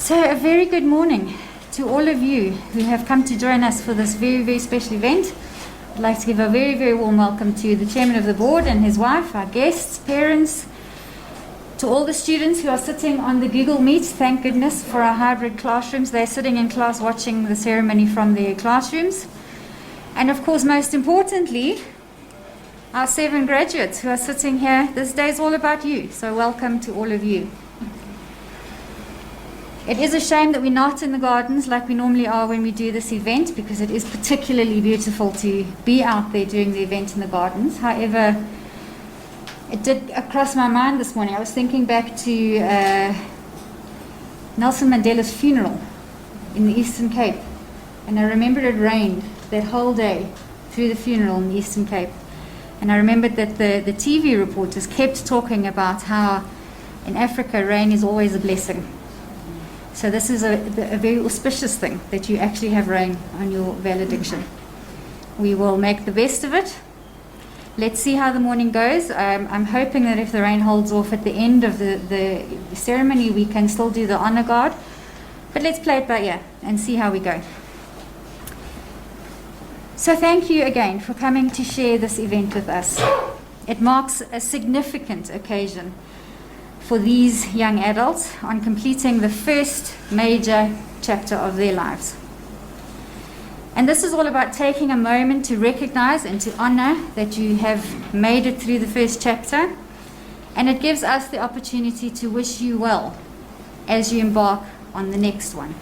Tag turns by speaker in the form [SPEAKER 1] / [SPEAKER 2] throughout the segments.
[SPEAKER 1] So a very good morning to all of you who have come to join us for this very, very special event. I'd like to give a very, very warm welcome to the chairman of the board and his wife, our guests, parents, to all the students who are sitting on the Google Meet. Thank goodness for our hybrid classrooms. They're sitting in class watching the ceremony from their classrooms. And of course, most importantly, our 7 graduates who are sitting here. This day is all about you, so welcome to all of you. It is a shame that we're not in the gardens like we normally are when we do this event, because it is particularly beautiful to be out there doing the event in the gardens. However, it did cross my mind this morning. I was thinking back to Nelson Mandela's funeral in the Eastern Cape, and I remembered it rained that whole day through the funeral in the Eastern Cape. And I remembered that the TV reporters kept talking about how in Africa rain is always a blessing. So this is a very auspicious thing, that you actually have rain on your valediction. We will make the best of it. Let's see how the morning goes. I'm hoping that if the rain holds off at the end of the ceremony, we can still do the honor guard. But let's play it by ear and see how we go. So thank you again for coming to share this event with us. It marks a significant occasion for these young adults on completing the first major chapter of their lives. And this is all about taking a moment to recognize and to honor that you have made it through the first chapter, and it gives us the opportunity to wish you well as you embark on the next one.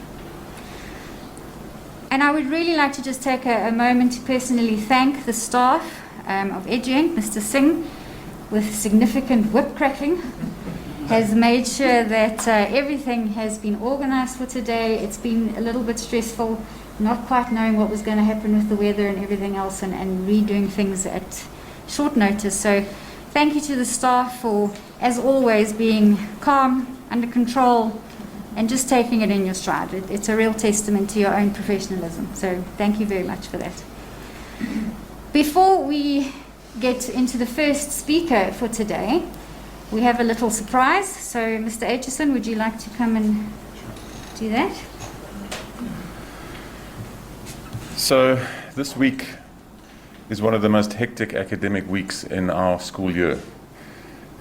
[SPEAKER 1] And I would really like to just take a moment to personally thank the staff of EduInc. Mr. Singh, with significant whip cracking, has made sure that everything has been organized for today. It's been a little bit stressful, not quite knowing what was going to happen with the weather and everything else, and redoing things at short notice. So thank you to the staff for, as always, being calm, under control, and just taking it in your stride. It's a real testament to your own professionalism. So thank you very much for that. Before we get into the first speaker for today, we have a little surprise. So, Mr. Aitchison, would you like to come and do that?
[SPEAKER 2] So, this week is one of the most hectic academic weeks in our school year.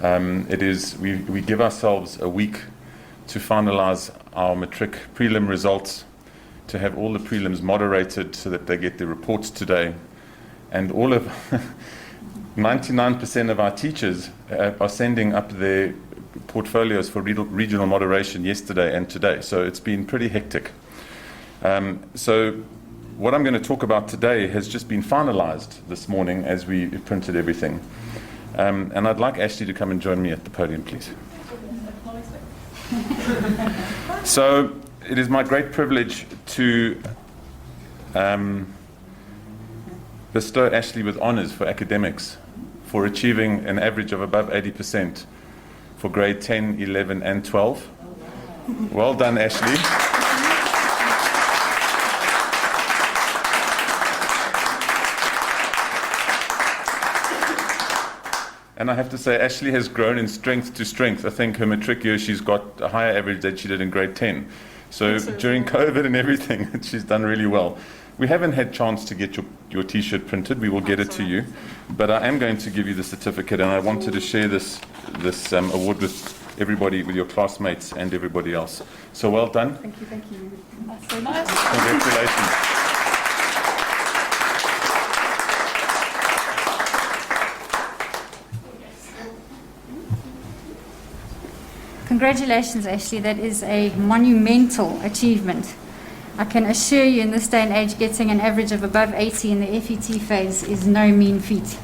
[SPEAKER 2] We give ourselves a week to finalize our Matric prelim results, to have all the prelims moderated so that they get their reports today, and all of 99% of our teachers are sending up their portfolios for regional moderation yesterday and today. So it's been pretty hectic. So what I'm going to talk about today has just been finalized this morning as we printed everything. And I'd like Ashley to come and join me at the podium, please. So it is my great privilege to bestow Ashley with honors for academics, for achieving an average of above 80% for grade 10, 11, and 12. Well done, Ashley. And I have to say, Ashley has grown in strength to strength. I think her Matric year, she's got a higher average than she did in grade 10. So during COVID and everything, she's done really well. We haven't had chance to get your T-shirt printed. We will get it to you. But I am going to give you the certificate, and I wanted to share this award with everybody, with your classmates and everybody else. So well done.
[SPEAKER 3] Thank you. That's so nice.
[SPEAKER 2] Congratulations.
[SPEAKER 1] Congratulations, Ashley. That is a monumental achievement. I can assure you, in this day and age, getting an average of above 80 in the FET phase is no mean feat.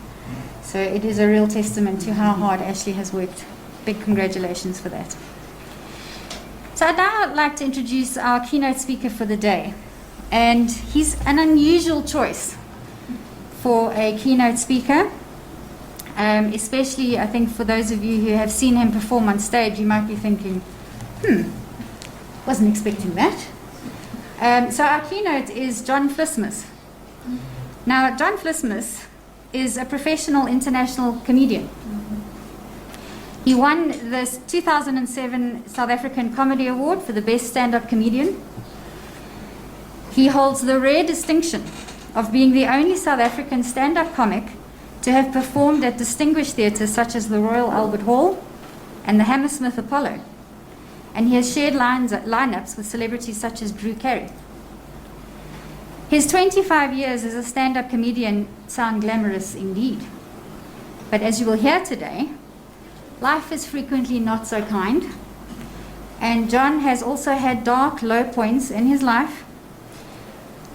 [SPEAKER 1] So it is a real testament to how hard Ashley has worked. Big congratulations for that. So I'd now like to introduce our keynote speaker for the day. And he's an unusual choice for a keynote speaker. Especially, I think, for those of you who have seen him perform on stage, you might be thinking, wasn't expecting that. So our keynote is John Fistmas. Now, John Fistmas is a professional international comedian. He won the 2007 South African Comedy Award for the Best Stand-Up Comedian. He holds the rare distinction of being the only South African stand-up comic to have performed at distinguished theatres such as the Royal Albert Hall and the Hammersmith Apollo. And he has shared lineups with celebrities such as Drew Carey. His 25 years as a stand-up comedian sound glamorous indeed. But as you will hear today, life is frequently not so kind. And John has also had dark, low points in his life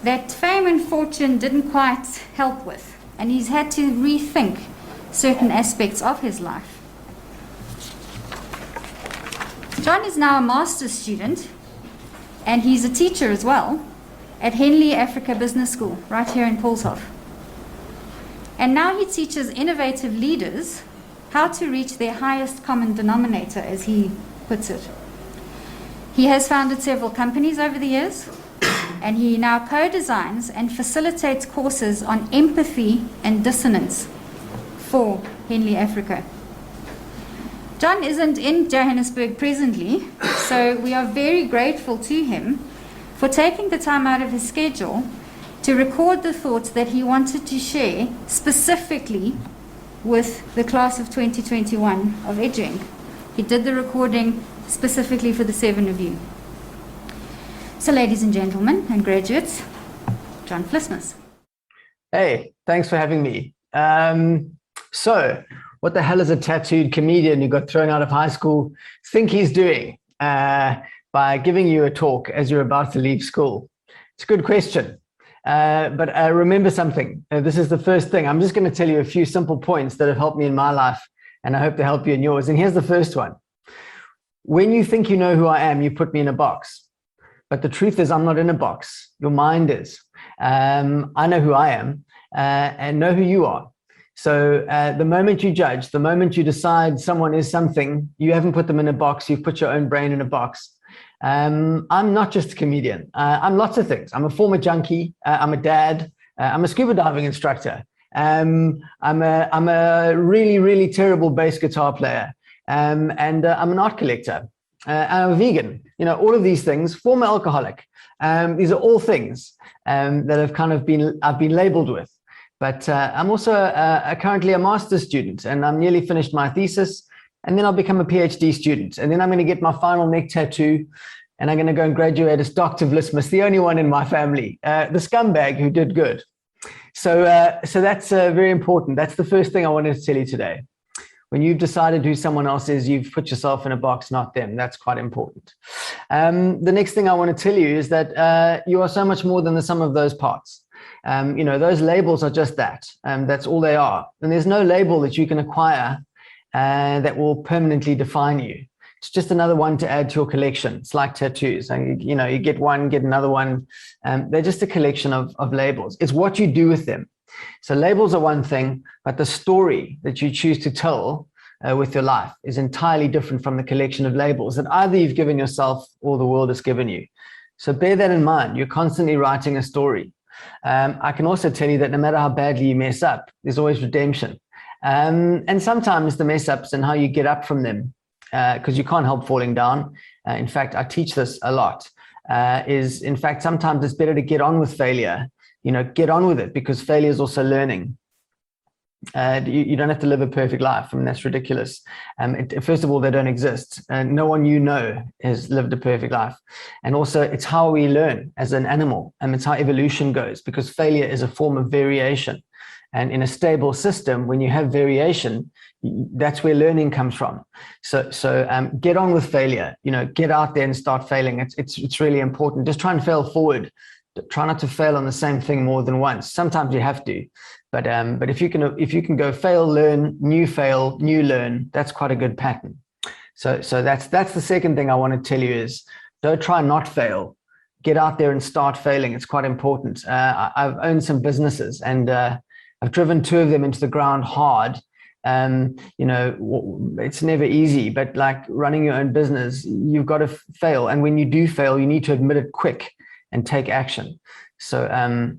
[SPEAKER 1] that fame and fortune didn't quite help with. And he's had to rethink certain aspects of his life. John is now a master's student, and he's a teacher as well at Henley Africa Business School, right here in Paulshof. And now he teaches innovative leaders how to reach their highest common denominator, as he puts it. He has founded several companies over the years, and he now co-designs and facilitates courses on empathy and dissonance for Henley Africa. John isn't in Johannesburg presently, so we are very grateful to him for taking the time out of his schedule to record the thoughts that he wanted to share specifically with the class of 2021 of EduInc. He did the recording specifically for the 7 of you. So ladies and gentlemen and graduates, John Fistmas.
[SPEAKER 4] Hey, thanks for having me. So what the hell is a tattooed comedian who got thrown out of high school think he's doing by giving you a talk as you're about to leave school? It's a good question. But remember something. This is the first thing. I'm just going to tell you a few simple points that have helped me in my life, and I hope to help you in yours. And here's the first one. When you think you know who I am, you put me in a box. But the truth is, I'm not in a box. Your mind is. I know who I am and know who you are. So the moment you judge, the moment you decide someone is something, you haven't put them in a box. You've put your own brain in a box. I'm not just a comedian. I'm lots of things. I'm a former junkie. I'm a dad. I'm a scuba diving instructor. I'm a really, really terrible bass guitar player. And I'm an art collector. I'm a vegan. You know, all of these things, former alcoholic. These are all things that have kind of I've been labeled with. But I'm also currently a master's student, and I'm nearly finished my thesis, and then I'll become a PhD student, and then I'm going to get my final neck tattoo, and I'm going to go and graduate as Dr. Fistmas, the only one in my family, the scumbag who did good. So that's very important. That's the first thing I wanted to tell you today. When you've decided who someone else is, you've put yourself in a box, not them. That's quite important. The next thing I want to tell you is that you are so much more than the sum of those parts. You know, those labels are just that. That's all they are. And there's no label that you can acquire that will permanently define you. It's just another one to add to your collection. It's like tattoos. You know, you get one, get another one. They're just a collection of labels. It's what you do with them. So labels are one thing, but the story that you choose to tell with your life is entirely different from the collection of labels that either you've given yourself or the world has given you. So bear that in mind. You're constantly writing a story. I can also tell you that no matter how badly you mess up, there's always redemption. And sometimes the mess ups and how you get up from them, because you can't help falling down. In fact, I teach this a lot, is in fact, sometimes it's better to get on with failure, you know, get on with it, because failure is also learning. You don't have to live a perfect life. I mean, that's ridiculous. First of all, they don't exist. No one you know has lived a perfect life. And also, it's how we learn as an animal, and it's how evolution goes, because failure is a form of variation. And in a stable system, when you have variation, that's where learning comes from. So get on with failure. You know, get out there and start failing. It's really important. Just try and fail forward. Try not to fail on the same thing more than once. Sometimes you have to, but if you can go fail, learn, new learn, that's quite a good pattern. So that's the second thing I want to tell you is don't try not fail. Get out there and start failing. It's quite important. I've owned some businesses, and I've driven 2 of them into the ground hard. You know, it's never easy, but like running your own business, you've got to fail. And when you do fail, you need to admit it quick and take action. So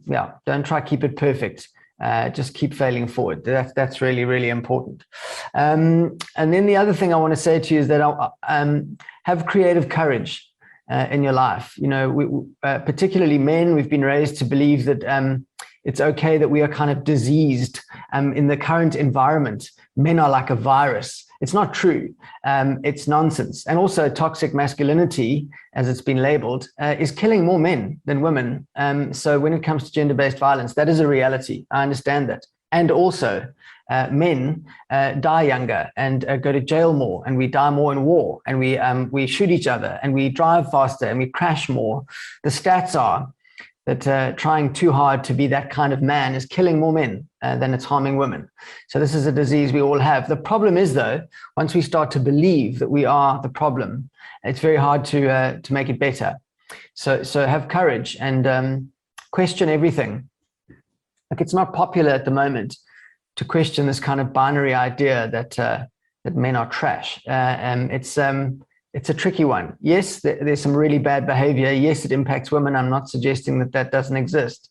[SPEAKER 4] yeah, don't try to keep it perfect. just keep failing forward. That's really, really important. And then the other thing I want to say to you is that have creative courage in your life. You know, particularly men, we've been raised to believe that it's okay that we are kind of diseased in the current environment. Men are like a virus. It's not true. It's nonsense. And also toxic masculinity, as it's been labeled, is killing more men than women. So when it comes to gender-based violence, that is a reality. I understand that. And also men die younger and go to jail more, and we die more in war, and we shoot each other, and we drive faster, and we crash more. The stats are that trying too hard to be that kind of man is killing more men than it's harming women. So this is a disease we all have. The problem is, though, once we start to believe that we are the problem, it's very hard to make it better. So have courage and question everything. Like, it's not popular at the moment to question this kind of binary idea that men are trash. It's a tricky one. Yes, there's some really bad behavior. Yes, it impacts women. I'm not suggesting that doesn't exist,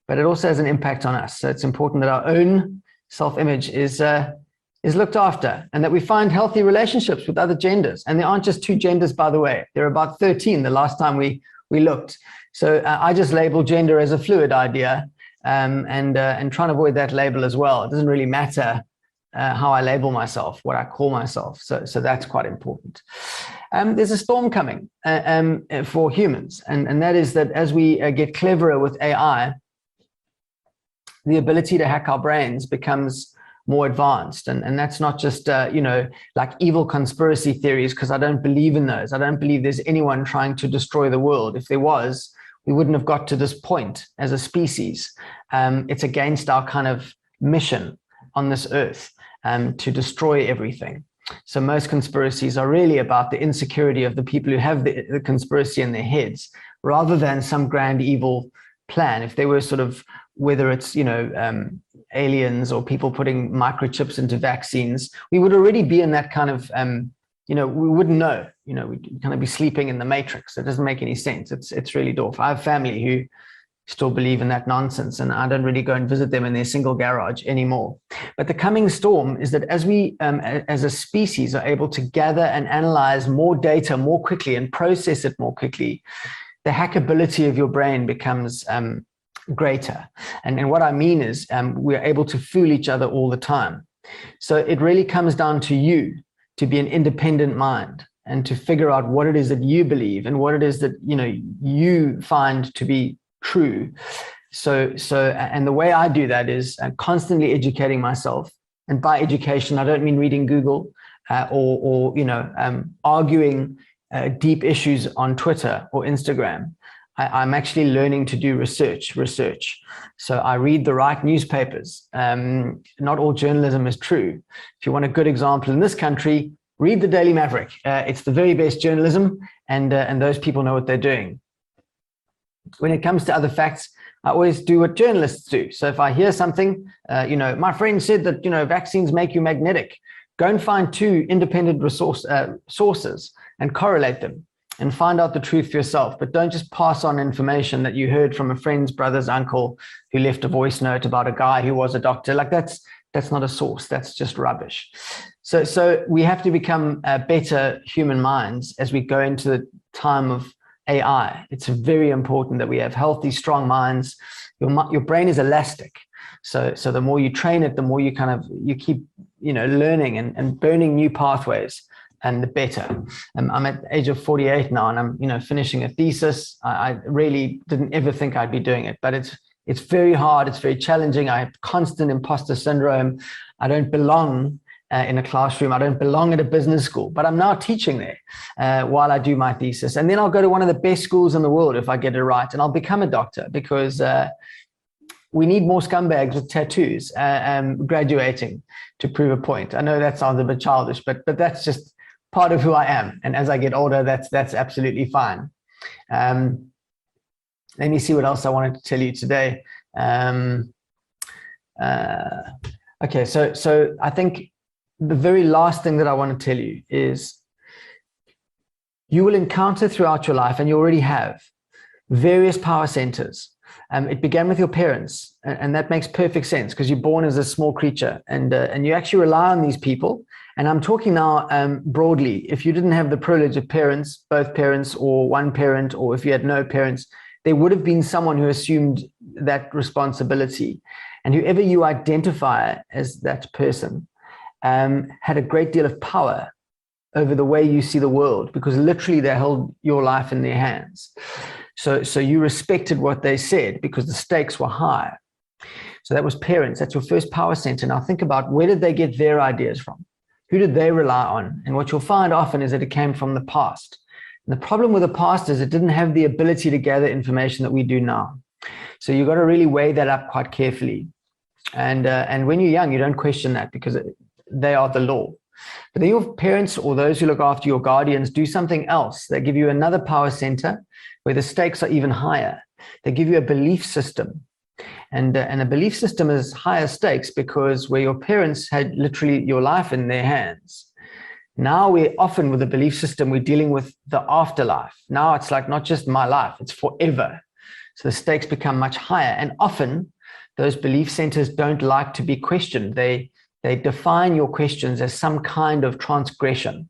[SPEAKER 4] but it also has an impact on us. So it's important that our own self-image is looked after, and that we find healthy relationships with other genders. And there aren't just 2 genders, by the way. There are about 13 the last time we looked. So I just label gender as a fluid idea, and trying to avoid that label as well. It doesn't really matter how I label myself, what I call myself. So that's quite important. There's a storm coming for humans, and that is that as we get cleverer with AI, the ability to hack our brains becomes more advanced. And that's not just, like evil conspiracy theories, because I don't believe in those. I don't believe there's anyone trying to destroy the world. If there was, we wouldn't have got to this point as a species. It's against our kind of mission on this earth to destroy everything. So most conspiracies are really about the insecurity of the people who have the conspiracy in their heads, rather than some grand evil plan. If they were sort of, whether it's, aliens or people putting microchips into vaccines, we would already be in that kind of, we wouldn't know, we'd kind of be sleeping in the Matrix. It doesn't make any sense. It's really dwarf. I have family who still believe in that nonsense, and I don't really go and visit them in their single garage anymore. But the coming storm is that as we, as a species, are able to gather and analyze more data more quickly and process it more quickly, the hackability of your brain becomes greater. And what I mean is we're able to fool each other all the time. So it really comes down to you to be an independent mind and to figure out what it is that you believe and what it is that you find to be true. So and the way I do that is constantly educating myself. And by education, I don't mean reading Google or arguing deep issues on Twitter or Instagram. I'm actually learning to do research. So I read the right newspapers. Not all journalism is true. If you want a good example in this country, read the Daily Maverick. It's the very best journalism, and those people know what they're doing. When it comes to other facts, I always do what journalists do. So if I hear something, my friend said that, vaccines make you magnetic. Go and find 2 independent sources and correlate them and find out the truth for yourself. But don't just pass on information that you heard from a friend's brother's uncle who left a voice note about a guy who was a doctor. Like that's not a source. That's just rubbish. So we have to become better human minds as we go into the time of AI. It's very important that we have healthy, strong minds. Your brain is elastic. So the more you train it, the more you keep, learning and burning new pathways, and the better. I'm at the age of 48 now, and I'm, finishing a thesis. I really didn't ever think I'd be doing it, but it's very hard. It's very challenging. I have constant imposter syndrome. I don't belong in a classroom. I don't belong at a business school, but I'm now teaching there while I do my thesis. And then I'll go to one of the best schools in the world if I get it right, and I'll become a doctor, because we need more scumbags with tattoos graduating to prove a point. I know that sounds a bit childish, but that's just part of who I am. And as I get older, that's absolutely fine. Let me see what else I wanted to tell you today. Okay, so I think the very last thing that I want to tell you is you will encounter throughout your life, and you already have, various power centers It began with your parents, and that makes perfect sense because you're born as a small creature, and you actually rely on these people. And I'm talking now broadly. If you didn't have the privilege of parents, both parents, or one parent, or if you had no parents, there would have been someone who assumed that responsibility. And whoever you identify as that person had a great deal of power over the way you see the world, because literally they held your life in their hands. So you respected what they said because the stakes were high. So that was parents. That's your first power center. Now think about, where did they get their ideas from? Who did they rely on? And what you'll find often is that it came from the past. And the problem with the past is it didn't have the ability to gather information that we do now. So you've got to really weigh that up quite carefully. And when you're young, you don't question that because they are the law. But then your parents or those who look after your guardians do something else. They give you another power center where the stakes are even higher. They give you a belief system. And a belief system is higher stakes because where your parents had literally your life in their hands. Now we're often with a belief system, we're dealing with the afterlife. Now it's like not just my life, it's forever. So the stakes become much higher. And often those belief centers don't like to be questioned. They define your questions as some kind of transgression.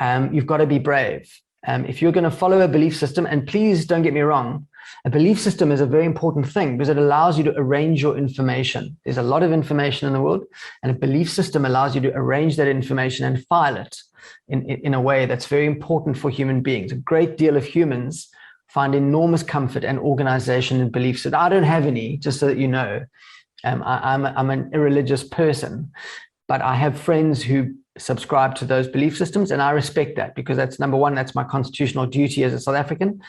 [SPEAKER 4] You've got to be brave. If you're going to follow a belief system, and please don't get me wrong, a belief system is a very important thing because it allows you to arrange your information. There's a lot of information in the world, and a belief system allows you to arrange that information and file it in a way that's very important for human beings. A great deal of humans find enormous comfort and organization in beliefs. And I don't have any, just so that you know. I'm an irreligious person, but I have friends who subscribe to those belief systems, and I respect that because that's, number one, that's my constitutional duty as a South African.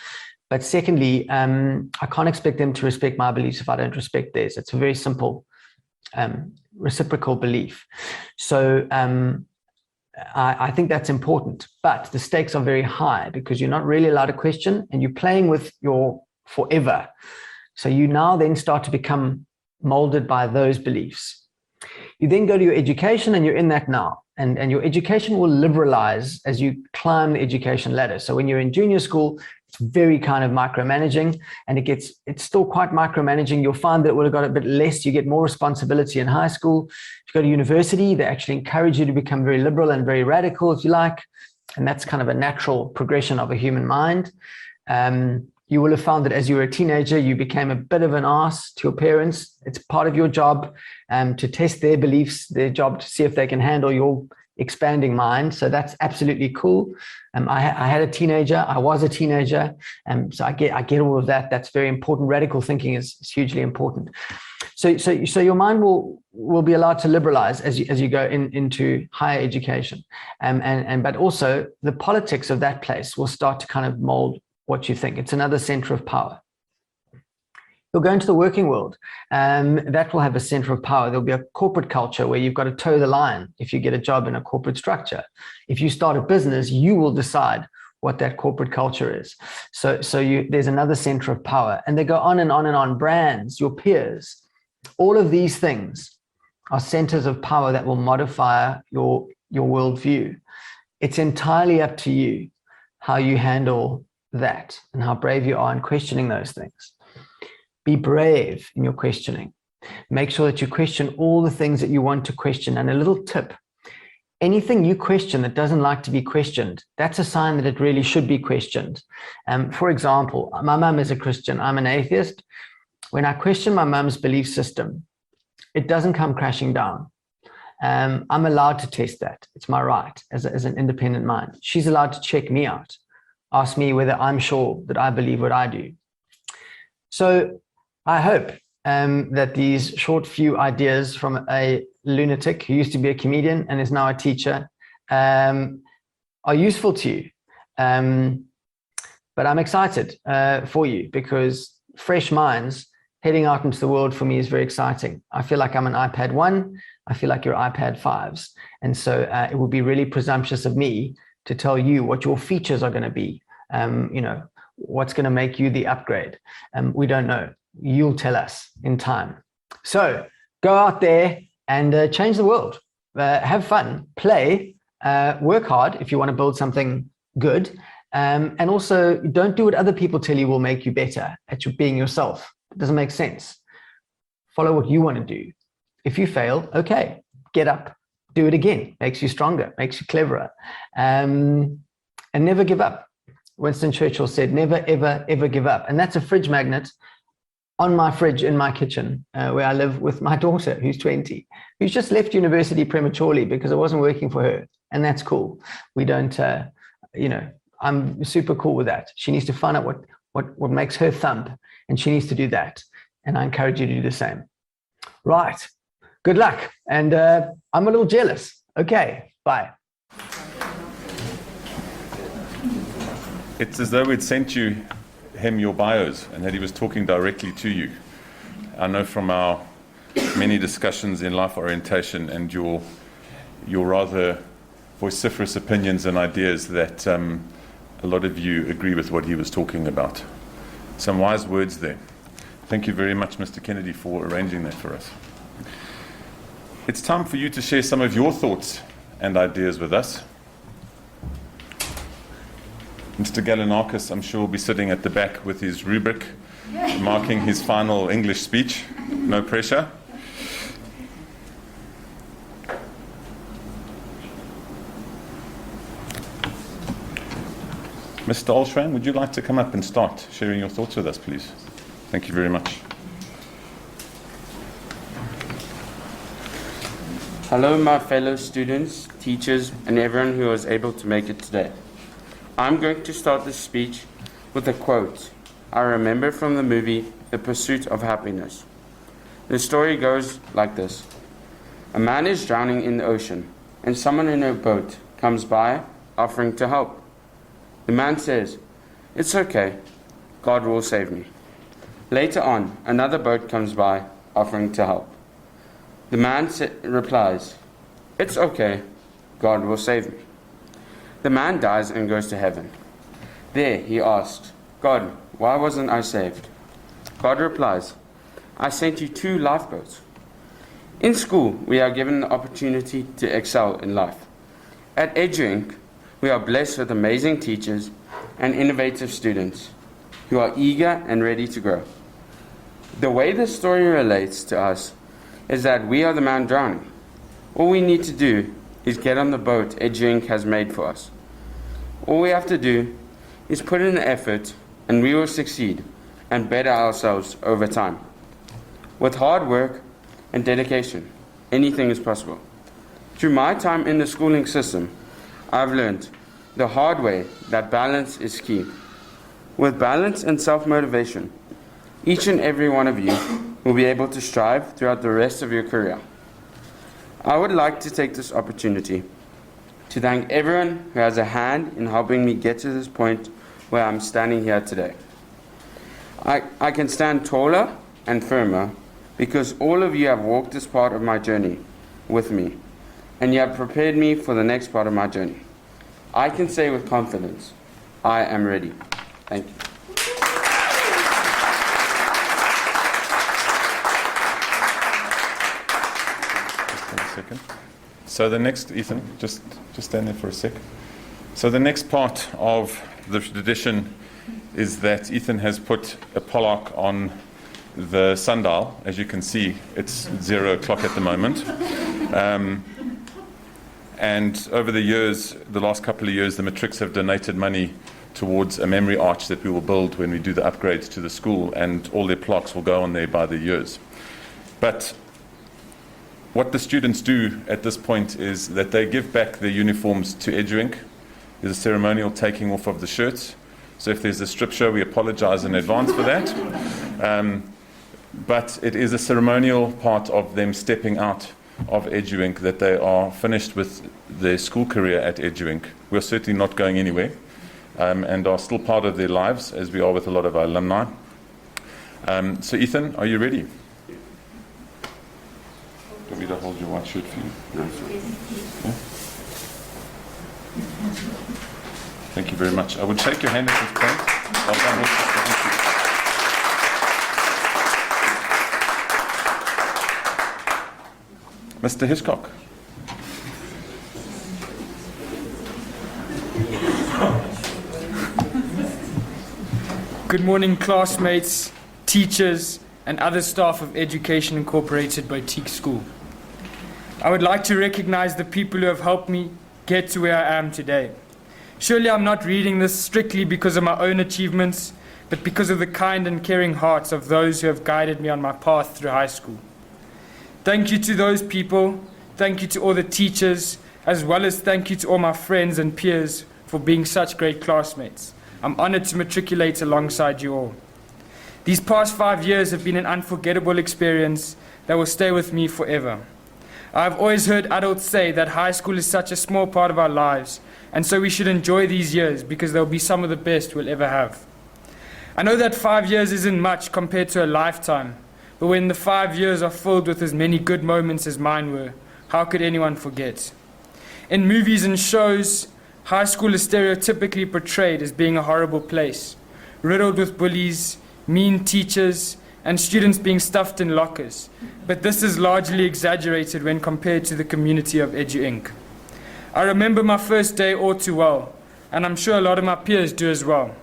[SPEAKER 4] But secondly, I can't expect them to respect my beliefs if I don't respect theirs. It's a very simple reciprocal belief. So I think that's important, but the stakes are very high because you're not really allowed to question, and you're playing with your forever. So you now then start to become molded by those beliefs. You then go to your education, and you're in that now. And your education will liberalize as you climb the education ladder. So when you're in junior school, it's very kind of micromanaging, and it's still quite micromanaging. You'll find that it would have got a bit less. You get more responsibility in high school. If you go to university, they actually encourage you to become very liberal and very radical, if you like. And that's kind of a natural progression of a human mind. You will have found that as you were a teenager, you became a bit of an arse to your parents. It's part of your job to test their beliefs, their job to see if they can handle your expanding mind. So that's absolutely cool. I had a teenager. I was a teenager. So I get all of that. That's very important. Radical thinking is hugely important. So your mind will be allowed to liberalize as you go into higher education. But also the politics of that place will start to kind of mold what you think. It's another center of power. You'll go into the working world, that will have a center of power. There'll be a corporate culture where you've got to toe the line if you get a job in a corporate structure. If you start a business, you will decide what that corporate culture is. So there's another center of power, and they go on and on and on. Brands, your peers, all of these things are centers of power that will modify your worldview. It's entirely up to you how you handle that and how brave you are in questioning those things. Be brave in your questioning. Make sure that you question all the things that you want to question. And a little tip, anything you question that doesn't like to be questioned, that's a sign that it really should be questioned. For example, my mum is a Christian. I'm an atheist. When I question my mum's belief system, it doesn't come crashing down. I'm allowed to test that. It's my right as an independent mind. She's allowed to check me out, ask me whether I'm sure that I believe what I do. So I hope that these short few ideas from a lunatic who used to be a comedian and is now a teacher are useful to you. But I'm excited for you because fresh minds heading out into the world for me is very exciting. I feel like I'm an iPad 1. I feel like you're iPad 5s. And so it would be really presumptuous of me to tell you what your features are going to be. What's going to make you the upgrade. We don't know. You'll tell us in time. So go out there and change the world. Have fun, play, work hard if you want to build something good. And also don't do what other people tell you will make you better at being yourself. It doesn't make sense. Follow what you want to do. If you fail, okay, get up, do it again. Makes you stronger, makes you cleverer. And never give up. Winston Churchill said, never, ever, ever give up. And that's a fridge magnet on my fridge in my kitchen, where I live with my daughter, who's 20, who's just left university prematurely because it wasn't working for her. And that's cool. We don't, I'm super cool with that. She needs to find out what makes her thump, and she needs to do that. And I encourage you to do the same. Right. Good luck. And I'm a little jealous. Okay. Bye.
[SPEAKER 2] It's as though we'd sent him your bios and that he was talking directly to you. I know from our many discussions in life orientation and your rather vociferous opinions and ideas that a lot of you agree with what he was talking about. Some wise words there. Thank you very much, Mr. Kennedy, for arranging that for us. It's time for you to share some of your thoughts and ideas with us. Mr. Galinakis, I'm sure, will be sitting at the back with his rubric, marking his final English speech. No pressure. Mr. Olshran, would you like to come up and start sharing your thoughts with us, please? Thank you very much.
[SPEAKER 5] Hello, my fellow students, teachers, and everyone who was able to make it today. I'm going to start this speech with a quote I remember from the movie The Pursuit of Happiness. The story goes like this. A man is drowning in the ocean, and someone in a boat comes by offering to help. The man says, "It's okay, God will save me." Later on, another boat comes by offering to help. The man replies, "It's okay, God will save me." The man dies and goes to heaven. There he asks, "God, why wasn't I saved?" God replies, "I sent you 2 lifeboats." In school, we are given the opportunity to excel in life. At EduInc, we are blessed with amazing teachers and innovative students who are eager and ready to grow. The way this story relates to us is that we are the man drowning. All we need to do is get on the boat EduInc has made for us. All we have to do is put in the effort, and we will succeed and better ourselves over time. With hard work and dedication, anything is possible. Through my time in the schooling system, I've learned the hard way that balance is key. With balance and self-motivation, each and every one of you will be able to strive throughout the rest of your career. I would like to take this opportunity to thank everyone who has a hand in helping me get to this point where I'm standing here today. I can stand taller and firmer because all of you have walked this part of my journey with me, and you have prepared me for the next part of my journey. I can say with confidence, I am ready. Thank you.
[SPEAKER 2] So the next, Ethan, just stand there for a sec. So the next part of the tradition is that Ethan has put a Pollock on the sundial. As you can see, it's 0 o'clock at the moment. And over the years, the last couple of years, the Matrics have donated money towards a memory arch that we will build when we do the upgrades to the school, and all their plaques will go on there by the years. But what the students do at this point is that they give back their uniforms to EduInc. There's a ceremonial taking off of the shirts. So if there's a strip show, we apologize in advance for that. But it is a ceremonial part of them stepping out of EduInc, that they are finished with their school career at EduInc. We're certainly not going anywhere, and are still part of their lives, as we are with a lot of our alumni. So Ethan, are you ready? Do you want me to hold your white shirt for you? No. Yeah? Thank you very much. I would shake your hand at this point. Well done. Thank you. Mr. Hiscock.
[SPEAKER 6] Good morning, classmates, teachers, and other staff of Education Incorporated Boutique School. I would like to recognize the people who have helped me get to where I am today. Surely I'm not reading this strictly because of my own achievements, but because of the kind and caring hearts of those who have guided me on my path through high school. Thank you to those people. Thank you to all the teachers, as well as thank you to all my friends and peers for being such great classmates. I'm honored to matriculate alongside you all. These past 5 years have been an unforgettable experience that will stay with me forever. I've always heard adults say that high school is such a small part of our lives, and so we should enjoy these years because they'll be some of the best we'll ever have. I know that 5 years isn't much compared to a lifetime, but when the 5 years are filled with as many good moments as mine were, how could anyone forget? In movies and shows, high school is stereotypically portrayed as being a horrible place, riddled with bullies, mean teachers, and students being stuffed in lockers. But this is largely exaggerated when compared to the community of EduInc. I remember my first day all too well, and I'm sure a lot of my peers do as well.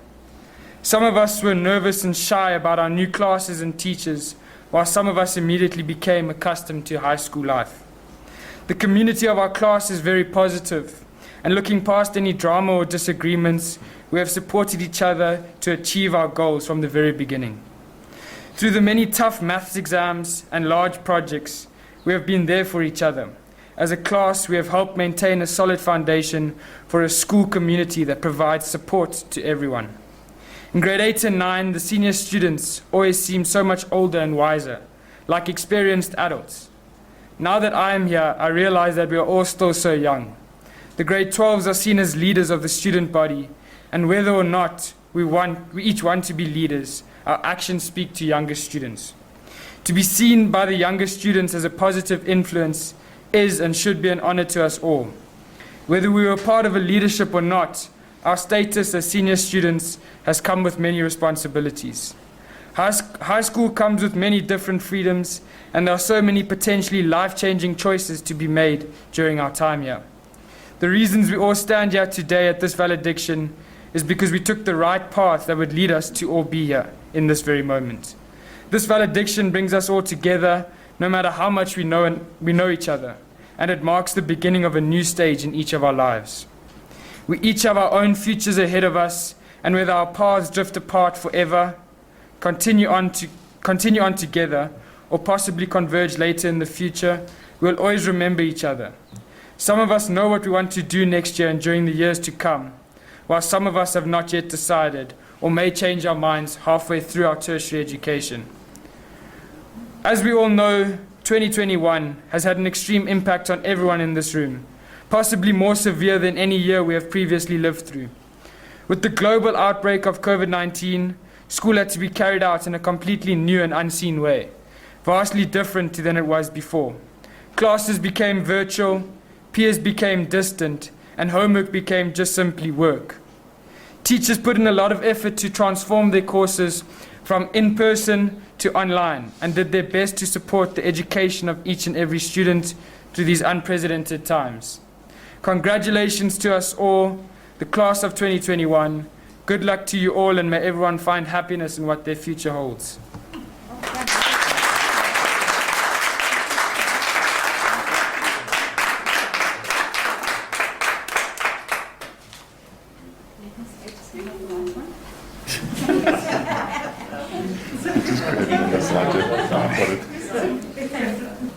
[SPEAKER 6] Some of us were nervous and shy about our new classes and teachers, while some of us immediately became accustomed to high school life. The community of our class is very positive, and looking past any drama or disagreements, we have supported each other to achieve our goals from the very beginning. Through the many tough maths exams and large projects, we have been there for each other. As a class, we have helped maintain a solid foundation for a school community that provides support to everyone. In grade 8 and 9, the senior students always seem so much older and wiser, like experienced adults. Now that I am here, I realize that we are all still so young. The grade 12s are seen as leaders of the student body, and whether or not we each want to be leaders, our actions speak to younger students. To be seen by the younger students as a positive influence is and should be an honor to us all. Whether we were part of a leadership or not, our status as senior students has come with many responsibilities. High school comes with many different freedoms, and there are so many potentially life-changing choices to be made during our time here. The reasons we all stand here today at this valediction is because we took the right path that would lead us to all be here in this very moment. This valediction brings us all together, no matter how much we know each other, and it marks the beginning of a new stage in each of our lives. We each have our own futures ahead of us, and whether our paths drift apart forever, continue on together, or possibly converge later in the future, we'll always remember each other. Some of us know what we want to do next year and during the years to come, while some of us have not yet decided or may change our minds halfway through our tertiary education. As we all know, 2021 has had an extreme impact on everyone in this room, possibly more severe than any year we have previously lived through. With the global outbreak of COVID-19, school had to be carried out in a completely new and unseen way, vastly different than it was before. Classes became virtual, peers became distant, and homework became just simply work. Teachers put in a lot of effort to transform their courses from in-person to online and did their best to support the education of each and every student through these unprecedented times. Congratulations to us all, the class of 2021. Good luck to you all, and may everyone find happiness in what their future holds.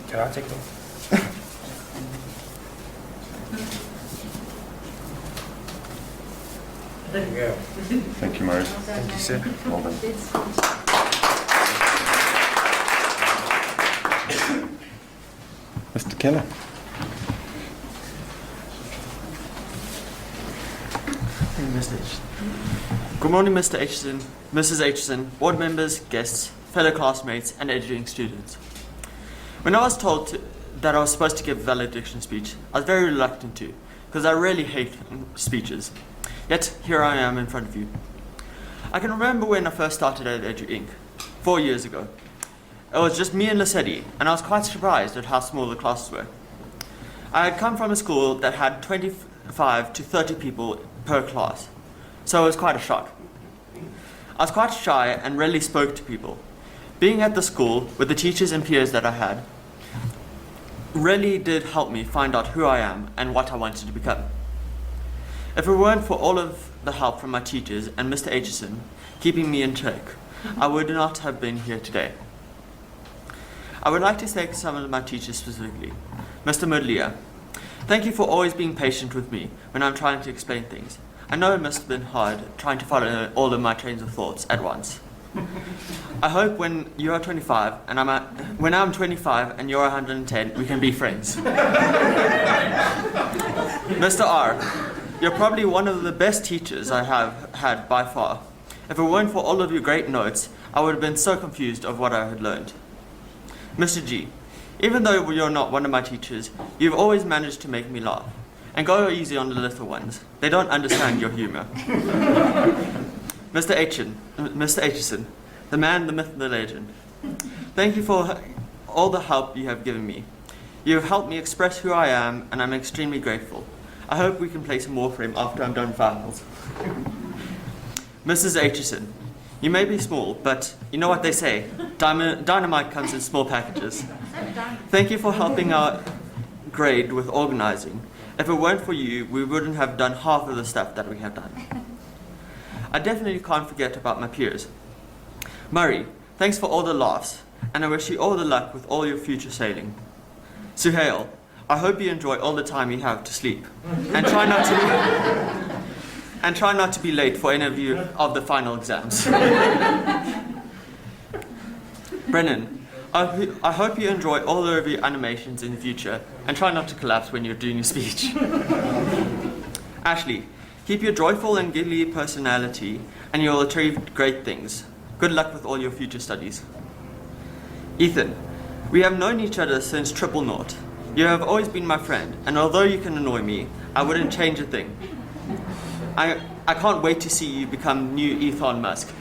[SPEAKER 5] Can I take them? There you go.
[SPEAKER 2] Thank you, Maurice.
[SPEAKER 5] Thank you, sir.
[SPEAKER 2] Well done. Mr. Keller.
[SPEAKER 7] Good morning, Mr. Aitchison, Mrs. Aitchison, board members, guests, fellow classmates, and EduInc students. When I was told that I was supposed to give a valediction speech, I was very reluctant to, because I really hate speeches. Yet, here I am in front of you. I can remember when I first started at EduInc, 4 years ago. It was just me and Lissetti, and I was quite surprised at how small the classes were. I had come from a school that had 25 to 30 people per class, so it was quite a shock. I was quite shy and rarely spoke to people, Being at the school with the teachers and peers that I had really did help me find out who I am and what I wanted to become. If it weren't for all of the help from my teachers and Mr. Aitchison keeping me in check, I would not have been here today. I would like to thank some of my teachers specifically. Mr. Mudlia, thank you for always being patient with me when I'm trying to explain things. I know it must have been hard trying to follow all of my trains of thoughts at once. I hope when you are 25 and when I'm 25 and you're 110, we can be friends. Mr. R, you're probably one of the best teachers I have had by far. If it weren't for all of your great notes, I would have been so confused of what I had learned. Mr. G, even though you're not one of my teachers, you've always managed to make me laugh. And go easy on the little ones. They don't understand your humor. Mr. Aitchison, the man, the myth, the legend. Thank you for all the help you have given me. You have helped me express who I am, and I'm extremely grateful. I hope we can play some more for him after I'm done finals. Mrs. Aitchison, you may be small, but you know what they say, dynamite comes in small packages. Thank you for helping our grade with organizing. If it weren't for you, we wouldn't have done half of the stuff that we have done. I definitely can't forget about my peers. Murray, thanks for all the laughs, and I wish you all the luck with all your future sailing. Suhail, I hope you enjoy all the time you have to sleep, and try not to be late for any of the final exams. Brennan, I hope you enjoy all of your animations in the future, and try not to collapse when you're doing your speech. Ashley, keep your joyful and giggly personality, and you'll achieve great things. Good luck with all your future studies. Ethan, we have known each other since Triple Naught. You have always been my friend, and although you can annoy me, I wouldn't change a thing. I can't wait to see you become new Elon Musk.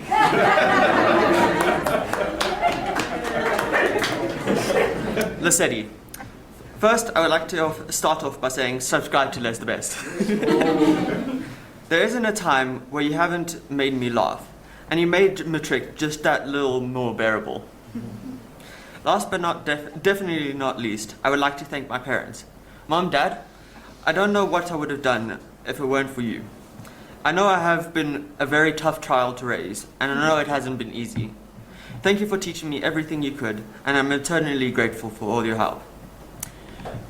[SPEAKER 7] Lesedi, first I would like to start off by saying subscribe to Les the Best. There isn't a time where you haven't made me laugh, and you made Matric just that little more bearable. Last but definitely not least, I would like to thank my parents. Mom, Dad, I don't know what I would have done if it weren't for you. I know I have been a very tough child to raise, and I know it hasn't been easy. Thank you for teaching me everything you could, and I'm eternally grateful for all your help.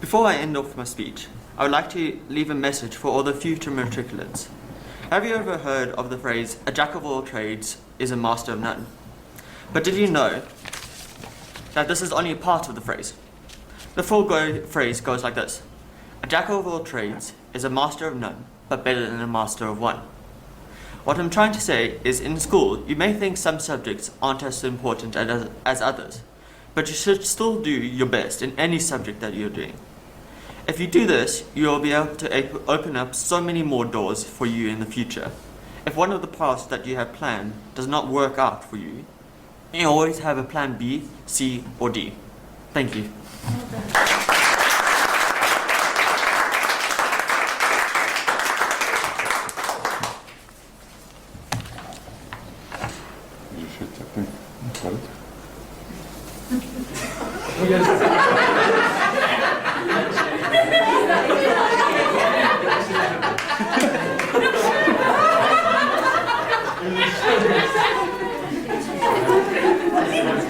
[SPEAKER 7] Before I end off my speech, I would like to leave a message for all the future matriculants. Have you ever heard of the phrase, a jack of all trades is a master of none? But did you know that this is only a part of the phrase? The full phrase goes like this. A jack of all trades is a master of none, but better than a master of one. What I'm trying to say is in school, you may think some subjects aren't as important as others, but you should still do your best in any subject that you're doing. If you do this, you'll be able to open up so many more doors for you in the future. If one of the paths that you have planned does not work out for you, you always have a plan B, C, or D. Thank you.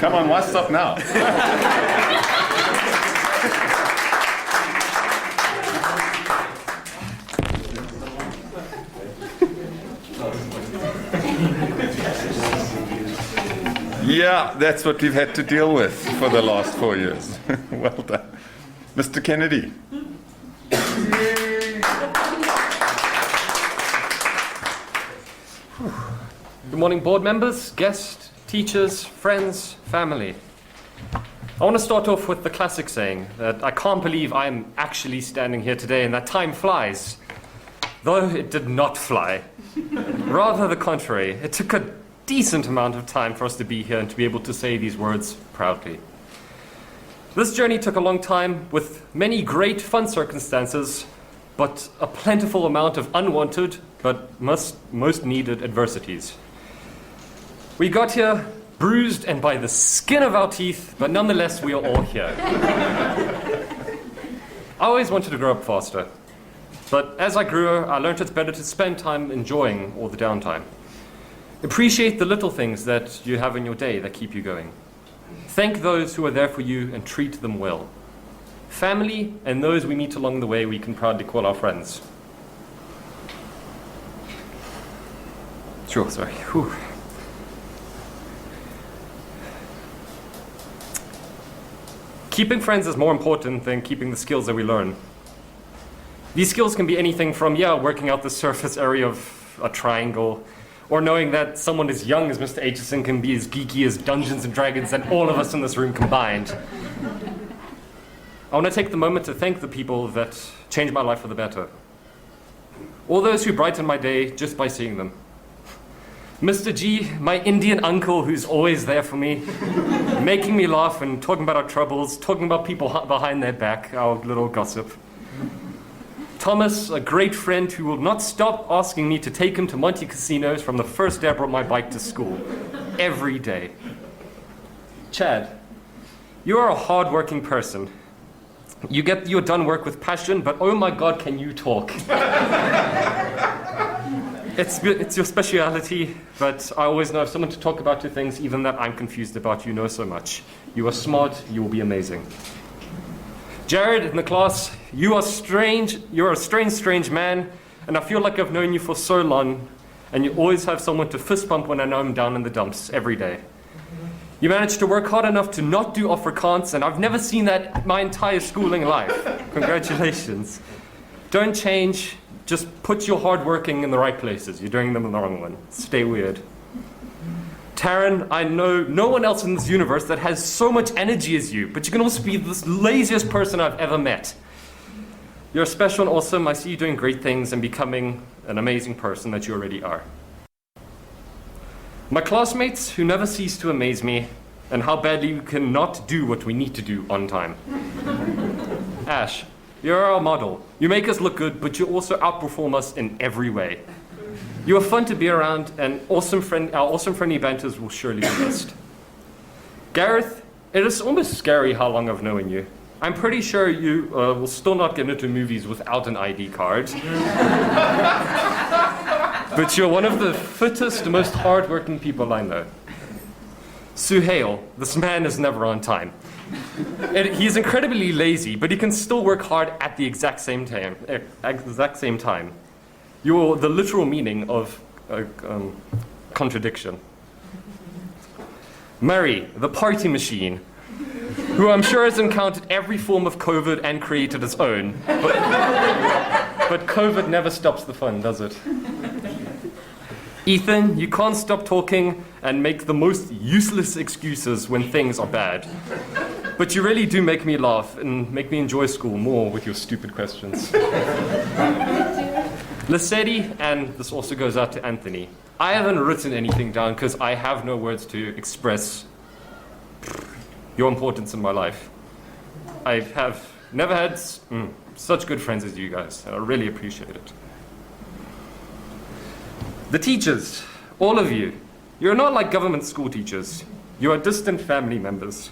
[SPEAKER 2] Come on, why stop now? Yeah, that's what we've had to deal with for the last 4 years. Well done. Mr. Kennedy.
[SPEAKER 8] Good morning, board members, guests, teachers, friends, family. I want to start off with the classic saying that I can't believe I'm actually standing here today and that time flies. Though it did not fly. Rather the contrary, it took a decent amount of time for us to be here and to be able to say these words proudly. This journey took a long time with many great fun circumstances, but a plentiful amount of unwanted but most needed adversities. We got here bruised and by the skin of our teeth, but nonetheless, we are all here. I always wanted to grow up faster. But as I grew, I learned it's better to spend time enjoying all the downtime. Appreciate the little things that you have in your day that keep you going. Thank those who are there for you and treat them well. Family and those we meet along the way we can proudly call our friends. Sure, sorry. Whew. Keeping friends is more important than keeping the skills that we learn. These skills can be anything from, working out the surface area of a triangle, or knowing that someone as young as Mr. Aitchison can be as geeky as Dungeons and Dragons and all of us in this room combined. I want to take the moment to thank the people that changed my life for the better. All those who brighten my day just by seeing them. Mr. G, my Indian uncle who's always there for me, making me laugh and talking about our troubles, talking about people behind their back, our little gossip. Thomas, a great friend who will not stop asking me to take him to Monte Casinos from the first day I brought my bike to school, every day. Chad, you are a hard-working person. You get your done work with passion, but oh my God, can you talk? It's your speciality, but I always know if someone to talk about two things, even that I'm confused about, you know so much. You are smart, you will be amazing. Jared, in the class, you are strange, you're a strange man, and I feel like I've known you for so long, and you always have someone to fist bump when I know I'm down in the dumps every day. You managed to work hard enough to not do Afrikaans, and I've never seen that my entire schooling life. Congratulations. Don't change. Just put your hard working in the right places. You're doing them in the wrong one. Stay weird. Taryn, I know no one else in this universe that has so much energy as you, but you can also be the laziest person I've ever met. You're special and awesome. I see you doing great things and becoming an amazing person that you already are. My classmates who never cease to amaze me and how badly we cannot do what we need to do on time. Ash, you're our model. You make us look good, but you also outperform us in every way. You are fun to be around, and our awesome friendly banters will surely be missed. Gareth, it is almost scary how long I've known you. I'm pretty sure you will still not get into movies without an ID card. But you're one of the fittest, most hardworking people I know. Suhail, this man is never on time. He's incredibly lazy, but he can still work hard at the exact same time. You're the literal meaning of contradiction. Murray, the party machine, who I'm sure has encountered every form of COVID and created its own. But COVID never stops the fun, does it? Ethan, you can't stop talking and make the most useless excuses when things are bad. But you really do make me laugh and make me enjoy school more with your stupid questions. Lissetti, and this also goes out to Anthony. I haven't written anything down because I have no words to express your importance in my life. I have never had such good friends as you guys, and I really appreciate it. The teachers, all of you, you're not like government school teachers. You are distant family members.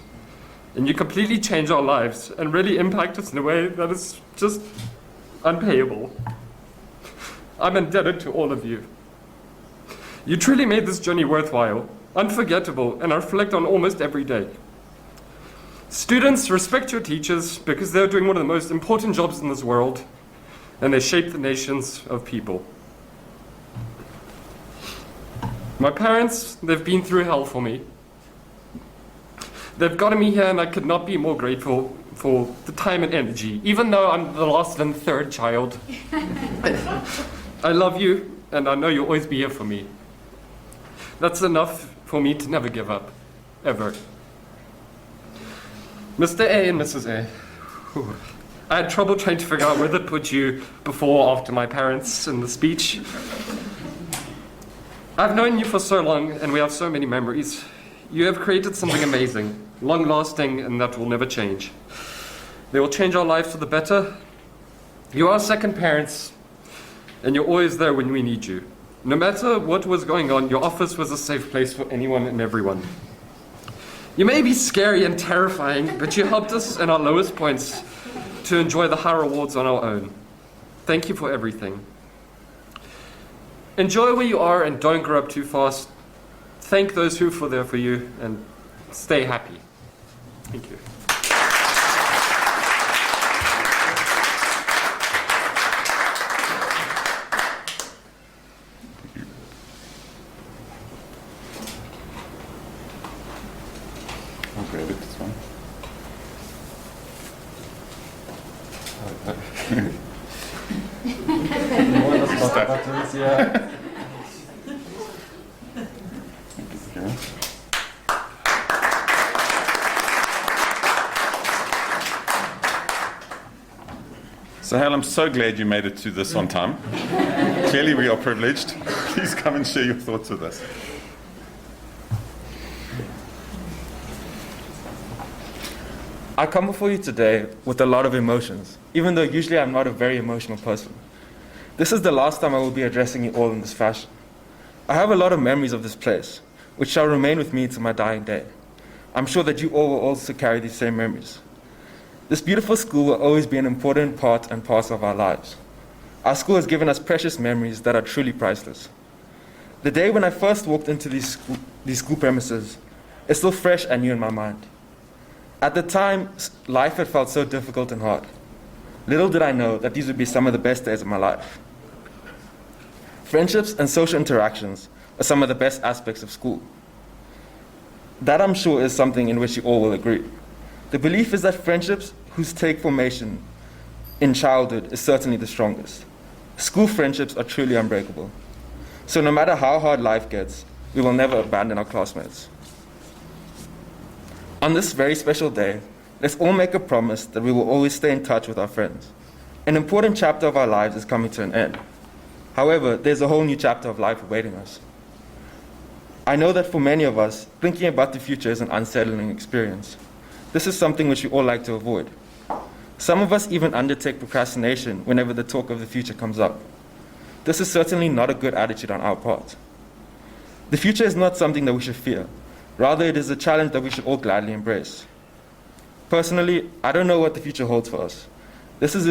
[SPEAKER 8] And you completely change our lives and really impact us in a way that is just unpayable. I'm indebted to all of you. You truly made this journey worthwhile, unforgettable, and I reflect on almost every day. Students, respect your teachers because they're doing one of the most important jobs in this world, and they shape the nations of people. My parents, they've been through hell for me. They've gotten me here, and I could not be more grateful for the time and energy, even though I'm the last and third child. I love you, and I know you'll always be here for me. That's enough for me to never give up, ever. Mr. A and Mrs. A, whew. I had trouble trying to figure out where to put you before or after my parents in the speech. I've known you for so long, and we have so many memories. You have created something amazing, long-lasting, and that will never change. They will change our lives for the better. You are second parents, and you're always there when we need you. No matter what was going on, your office was a safe place for anyone and everyone. You may be scary and terrifying, but you helped us in our lowest points to enjoy the high rewards on our own. Thank you for everything. Enjoy where you are and don't grow up too fast. Thank those who were there for you and stay happy. Thank you.
[SPEAKER 2] I'll grab it, this one. So Hal, I'm so glad you made it to this on time. Clearly we are privileged. Please come and share your thoughts with us.
[SPEAKER 9] I come before you today with a lot of emotions, even though usually I'm not a very emotional person. This is the last time I will be addressing you all in this fashion. I have a lot of memories of this place, which shall remain with me to my dying day. I'm sure that you all will also carry these same memories. This beautiful school will always be an important part and parcel of our lives. Our school has given us precious memories that are truly priceless. The day when I first walked into these school premises is still fresh and new in my mind. At the time, life had felt so difficult and hard. Little did I know that these would be some of the best days of my life. Friendships and social interactions are some of the best aspects of school. That, I'm sure, is something in which you all will agree. The belief is that friendships whose take formation in childhood is certainly the strongest. School friendships are truly unbreakable. So no matter how hard life gets, we will never abandon our classmates. On this very special day, let's all make a promise that we will always stay in touch with our friends. An important chapter of our lives is coming to an end. However, there's a whole new chapter of life awaiting us. I know that for many of us, thinking about the future is an unsettling experience. This is something which we all like to avoid. Some of us even undertake procrastination whenever the talk of the future comes up. This is certainly not a good attitude on our part. The future is not something that we should fear. Rather, it is a challenge that we should all gladly embrace. Personally, I don't know what the future holds for us. This is,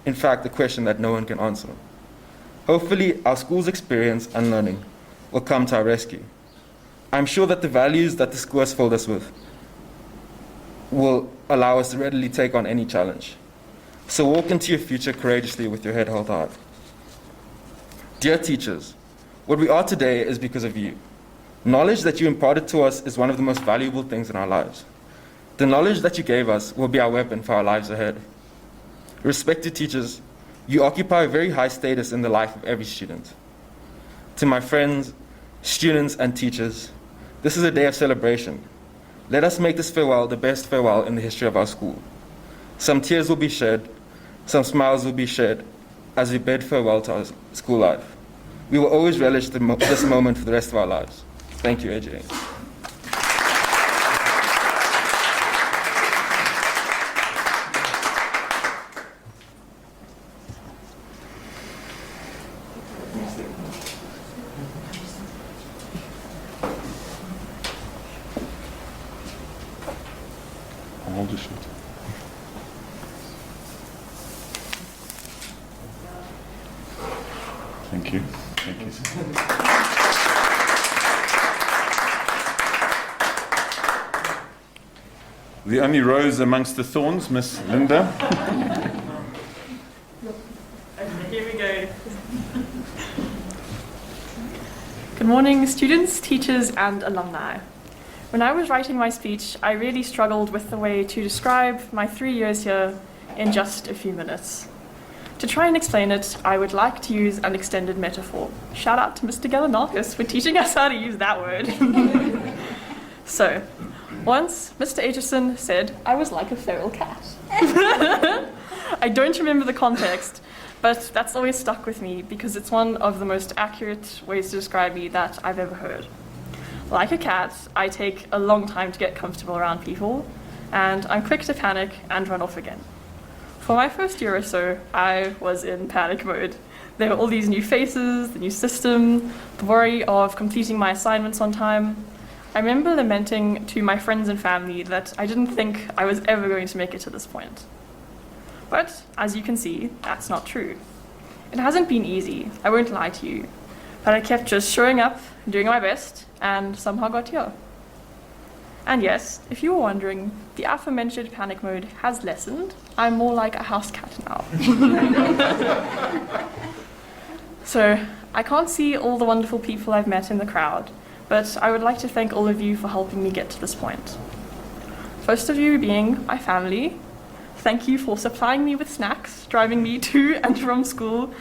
[SPEAKER 9] in fact, a question that no one can answer. Hopefully, our school's experience and learning will come to our rescue. I'm sure that the values that the school has filled us with will allow us to readily take on any challenge. So walk into your future courageously with your head held high. Dear teachers, what we are today is because of you. Knowledge that you imparted to us is one of the most valuable things in our lives. The knowledge that you gave us will be our weapon for our lives ahead. Respected teachers, you occupy a very high status in the life of every student. To my friends, students, and teachers, this is a day of celebration. Let us make this farewell the best farewell in the history of our school. Some tears will be shed, some smiles will be shed as we bid farewell to our school life. We will always relish this moment for the rest of our lives. Thank you, EduInc.
[SPEAKER 2] I'll hold the sheet. Thank you. Thank you. The only rose amongst the thorns, Miss Linda.
[SPEAKER 3] Here we go. Good morning, students, teachers, and alumni. When I was writing my speech, I really struggled with the way to describe my 3 years here in just a few minutes. To try and explain it, I would like to use an extended metaphor. Shout out to Mr. Galanakis for teaching us how to use that word. So, once Mr. Aitchison said I was like a feral cat. I don't remember the context, but that's always stuck with me because it's one of the most accurate ways to describe me that I've ever heard. Like a cat, I take a long time to get comfortable around people, and I'm quick to panic and run off again. For my first year or so, I was in panic mode. There were all these new faces, the new system, the worry of completing my assignments on time. I remember lamenting to my friends and family that I didn't think I was ever going to make it to this point. But, as you can see, that's not true. It hasn't been easy, I won't lie to you, but I kept just showing up, doing my best, and somehow got here. And yes, if you were wondering, the aforementioned panic mode has lessened. I'm more like a house cat now. So, I can't see all the wonderful people I've met in the crowd, but I would like to thank all of you for helping me get to this point. First of you being my family. Thank you for supplying me with snacks, driving me to and from school,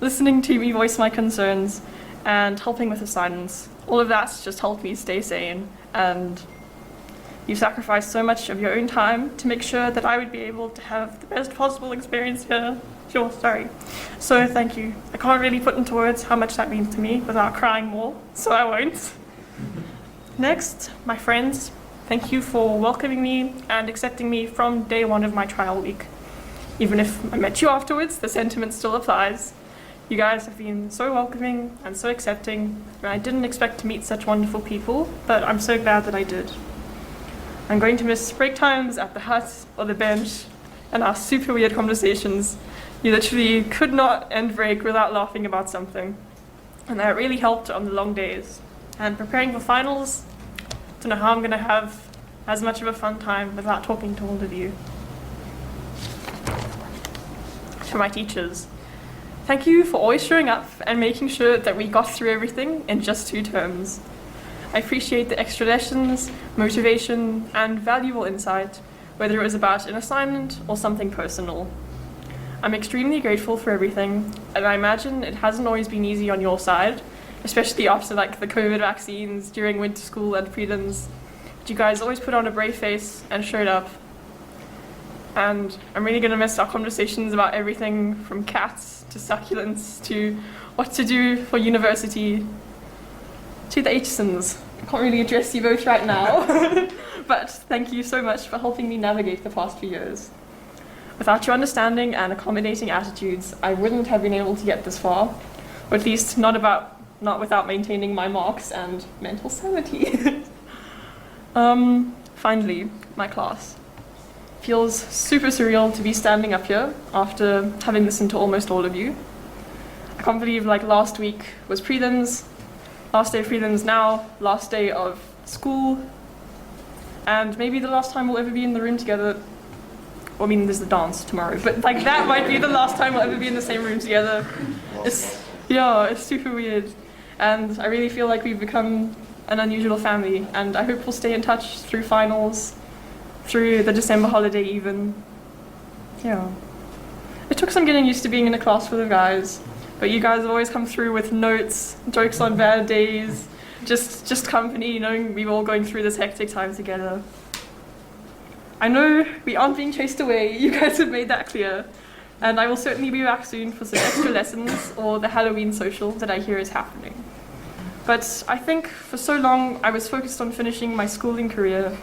[SPEAKER 3] listening to me voice my concerns, and helping with assignments. All of that's just helped me stay sane, and you've sacrificed so much of your own time to make sure that I would be able to have the best possible experience here. So thank you. I can't really put into words how much that means to me without crying more, so I won't. Next, my friends, thank you for welcoming me and accepting me from day one of my trial week. Even if I met you afterwards, the sentiment still applies. You guys have been so welcoming and so accepting, and I didn't expect to meet such wonderful people, but I'm so glad that I did. I'm going to miss break times at the hut or the bench and our super weird conversations. You literally could not end break without laughing about something. And that really helped on the long days. And preparing for finals, I don't know how I'm going to have as much of a fun time without talking to all of you. To my teachers, thank you for always showing up and making sure that we got through everything in just 2 terms. I appreciate the extra lessons, motivation, and valuable insight, whether it was about an assignment or something personal. I'm extremely grateful for everything, and I imagine it hasn't always been easy on your side, especially after the COVID vaccines, during winter school and prelims. But you guys always put on a brave face and showed up. And I'm really going to miss our conversations about everything from cats to succulents to what to do for university to the Aitchisons. I can't really address you both right now, but thank you so much for helping me navigate the past few years. Without your understanding and accommodating attitudes, I wouldn't have been able to get this far, or at least not without maintaining my marks and mental sanity. Finally, my class. Feels super surreal to be standing up here after having listened to almost all of you. I can't believe last week was prelims, last day of prelims now, last day of school, and maybe the last time we'll ever be in the room together. I mean, there's the dance tomorrow, but that might be the last time we'll ever be in the same room together. It's super weird. And I really feel like we've become an unusual family, and I hope we'll stay in touch through finals, through the December holiday even. Yeah. It took some getting used to being in a class full of guys, but you guys have always come through with notes, jokes on bad days, just company, knowing we were all going through this hectic time together. I know we aren't being chased away, you guys have made that clear, and I will certainly be back soon for some extra lessons or the Halloween social that I hear is happening. But I think for so long I was focused on finishing my schooling career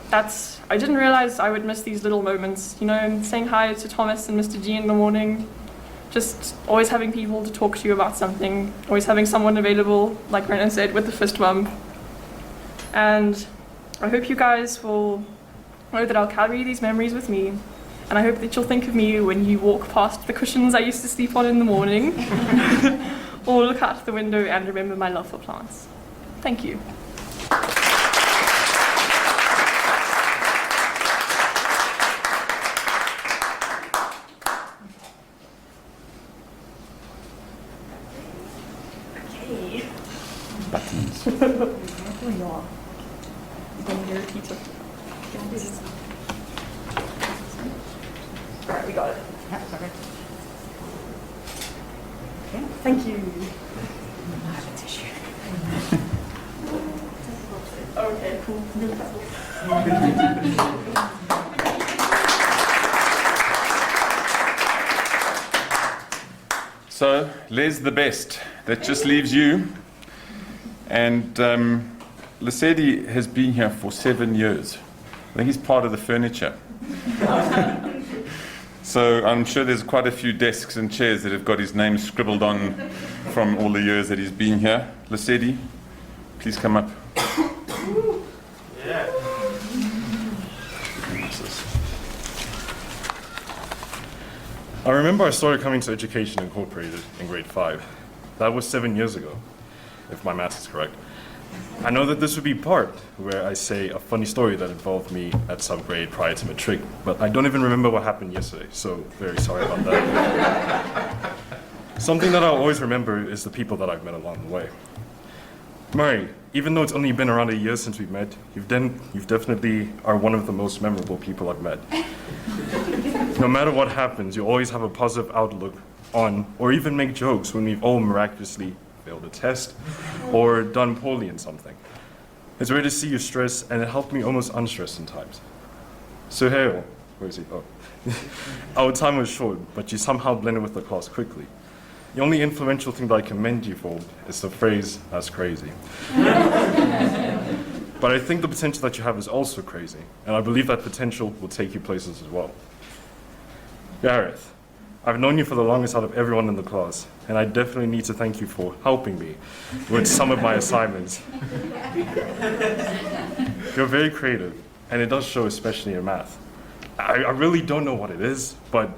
[SPEAKER 3] that I didn't realize I would miss these little moments, saying hi to Thomas and Mr. G in the morning, just always having people to talk to you about something, always having someone available, like Brennan said, with the fist bump. And I hope you guys will know that I'll carry these memories with me, and I hope that you'll think of me when you walk past the cushions I used to sleep on in the morning, or look out the window and remember my love for plants. Thank you. Okay.
[SPEAKER 2] Buttons.
[SPEAKER 3] Here we are. Alright, we got it.
[SPEAKER 1] Yeah, sorry. Okay.
[SPEAKER 3] Thank you. Okay, cool.
[SPEAKER 2] So, Les the best. That just leaves you. And Lesedi has been here for 7 years. I think he's part of the furniture. So I'm sure there's quite a few desks and chairs that have got his name scribbled on from all the years that he's been here. Lesedi, please come up.
[SPEAKER 10] I remember I started coming to Education Incorporated in grade 5. That was 7 years ago, if my math is correct. I know that this would be part where I say a funny story that involved me at some grade prior to Matric, but I don't even remember what happened yesterday, so very sorry about that. Something that I'll always remember is the people that I've met along the way. Murray, even though it's only been around a year since we've met, you've definitely are one of the most memorable people I've met. No matter what happens, you always have a positive outlook on, or even make jokes when we've all miraculously failed a test or done poorly in something. It's rare to see you stress, and it helped me almost unstress sometimes. Suhail, where is he? Oh. Our time was short, but you somehow blended with the class quickly. The only influential thing that I commend you for is the phrase, "that's crazy." But I think the potential that you have is also crazy, and I believe that potential will take you places as well. Gareth, I've known you for the longest out of everyone in the class, and I definitely need to thank you for helping me with some of my assignments. You're very creative, and it does show, especially in math. I really don't know what it is, but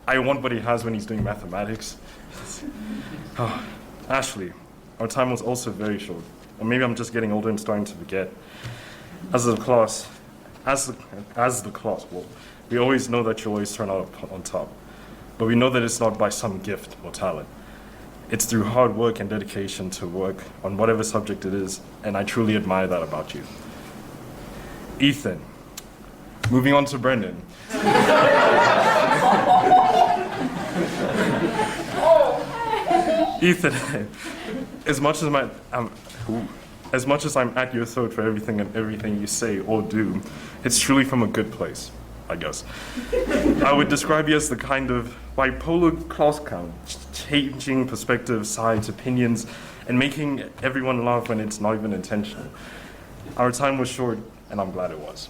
[SPEAKER 10] I want what he has when he's doing mathematics. Oh, Ashley, our time was also very short, or maybe I'm just getting older and starting to forget. As the class, well, we always know that you always turn out on top, but we know that it's not by some gift or talent. It's through hard work and dedication to work on whatever subject it is, and I truly admire that about you. Ethan, moving on to Brendan. Ethan, as much as I'm at your throat for everything you say or do, it's truly from a good place, I guess. I would describe you as the kind of bipolar class clown, changing perspectives, sides, opinions, and making everyone laugh when it's not even intentional. Our time was short, and I'm glad it was.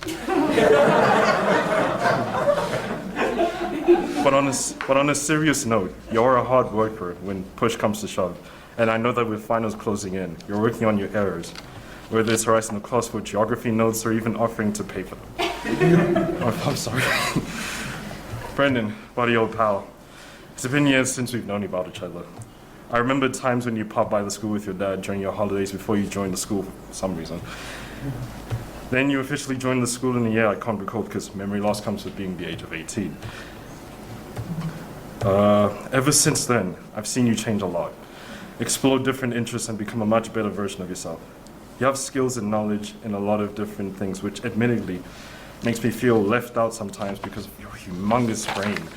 [SPEAKER 10] But on a serious note, you're a hard worker when push comes to shove. And I know that with finals closing in, you're working on your errors, whether it's writing the class for geography notes or even offering to pay for them. Oh, I'm sorry. Brendan, buddy old pal. It's been years since we've known about each other. I remember times when you popped by the school with your dad during your holidays before you joined the school for some reason. Then you officially joined the school in a year I can't recall because memory loss comes with being the age of 18. Ever since then, I've seen you change a lot, explore different interests and become a much better version of yourself. You have skills and knowledge in a lot of different things, which admittedly makes me feel left out sometimes because of your humongous brain,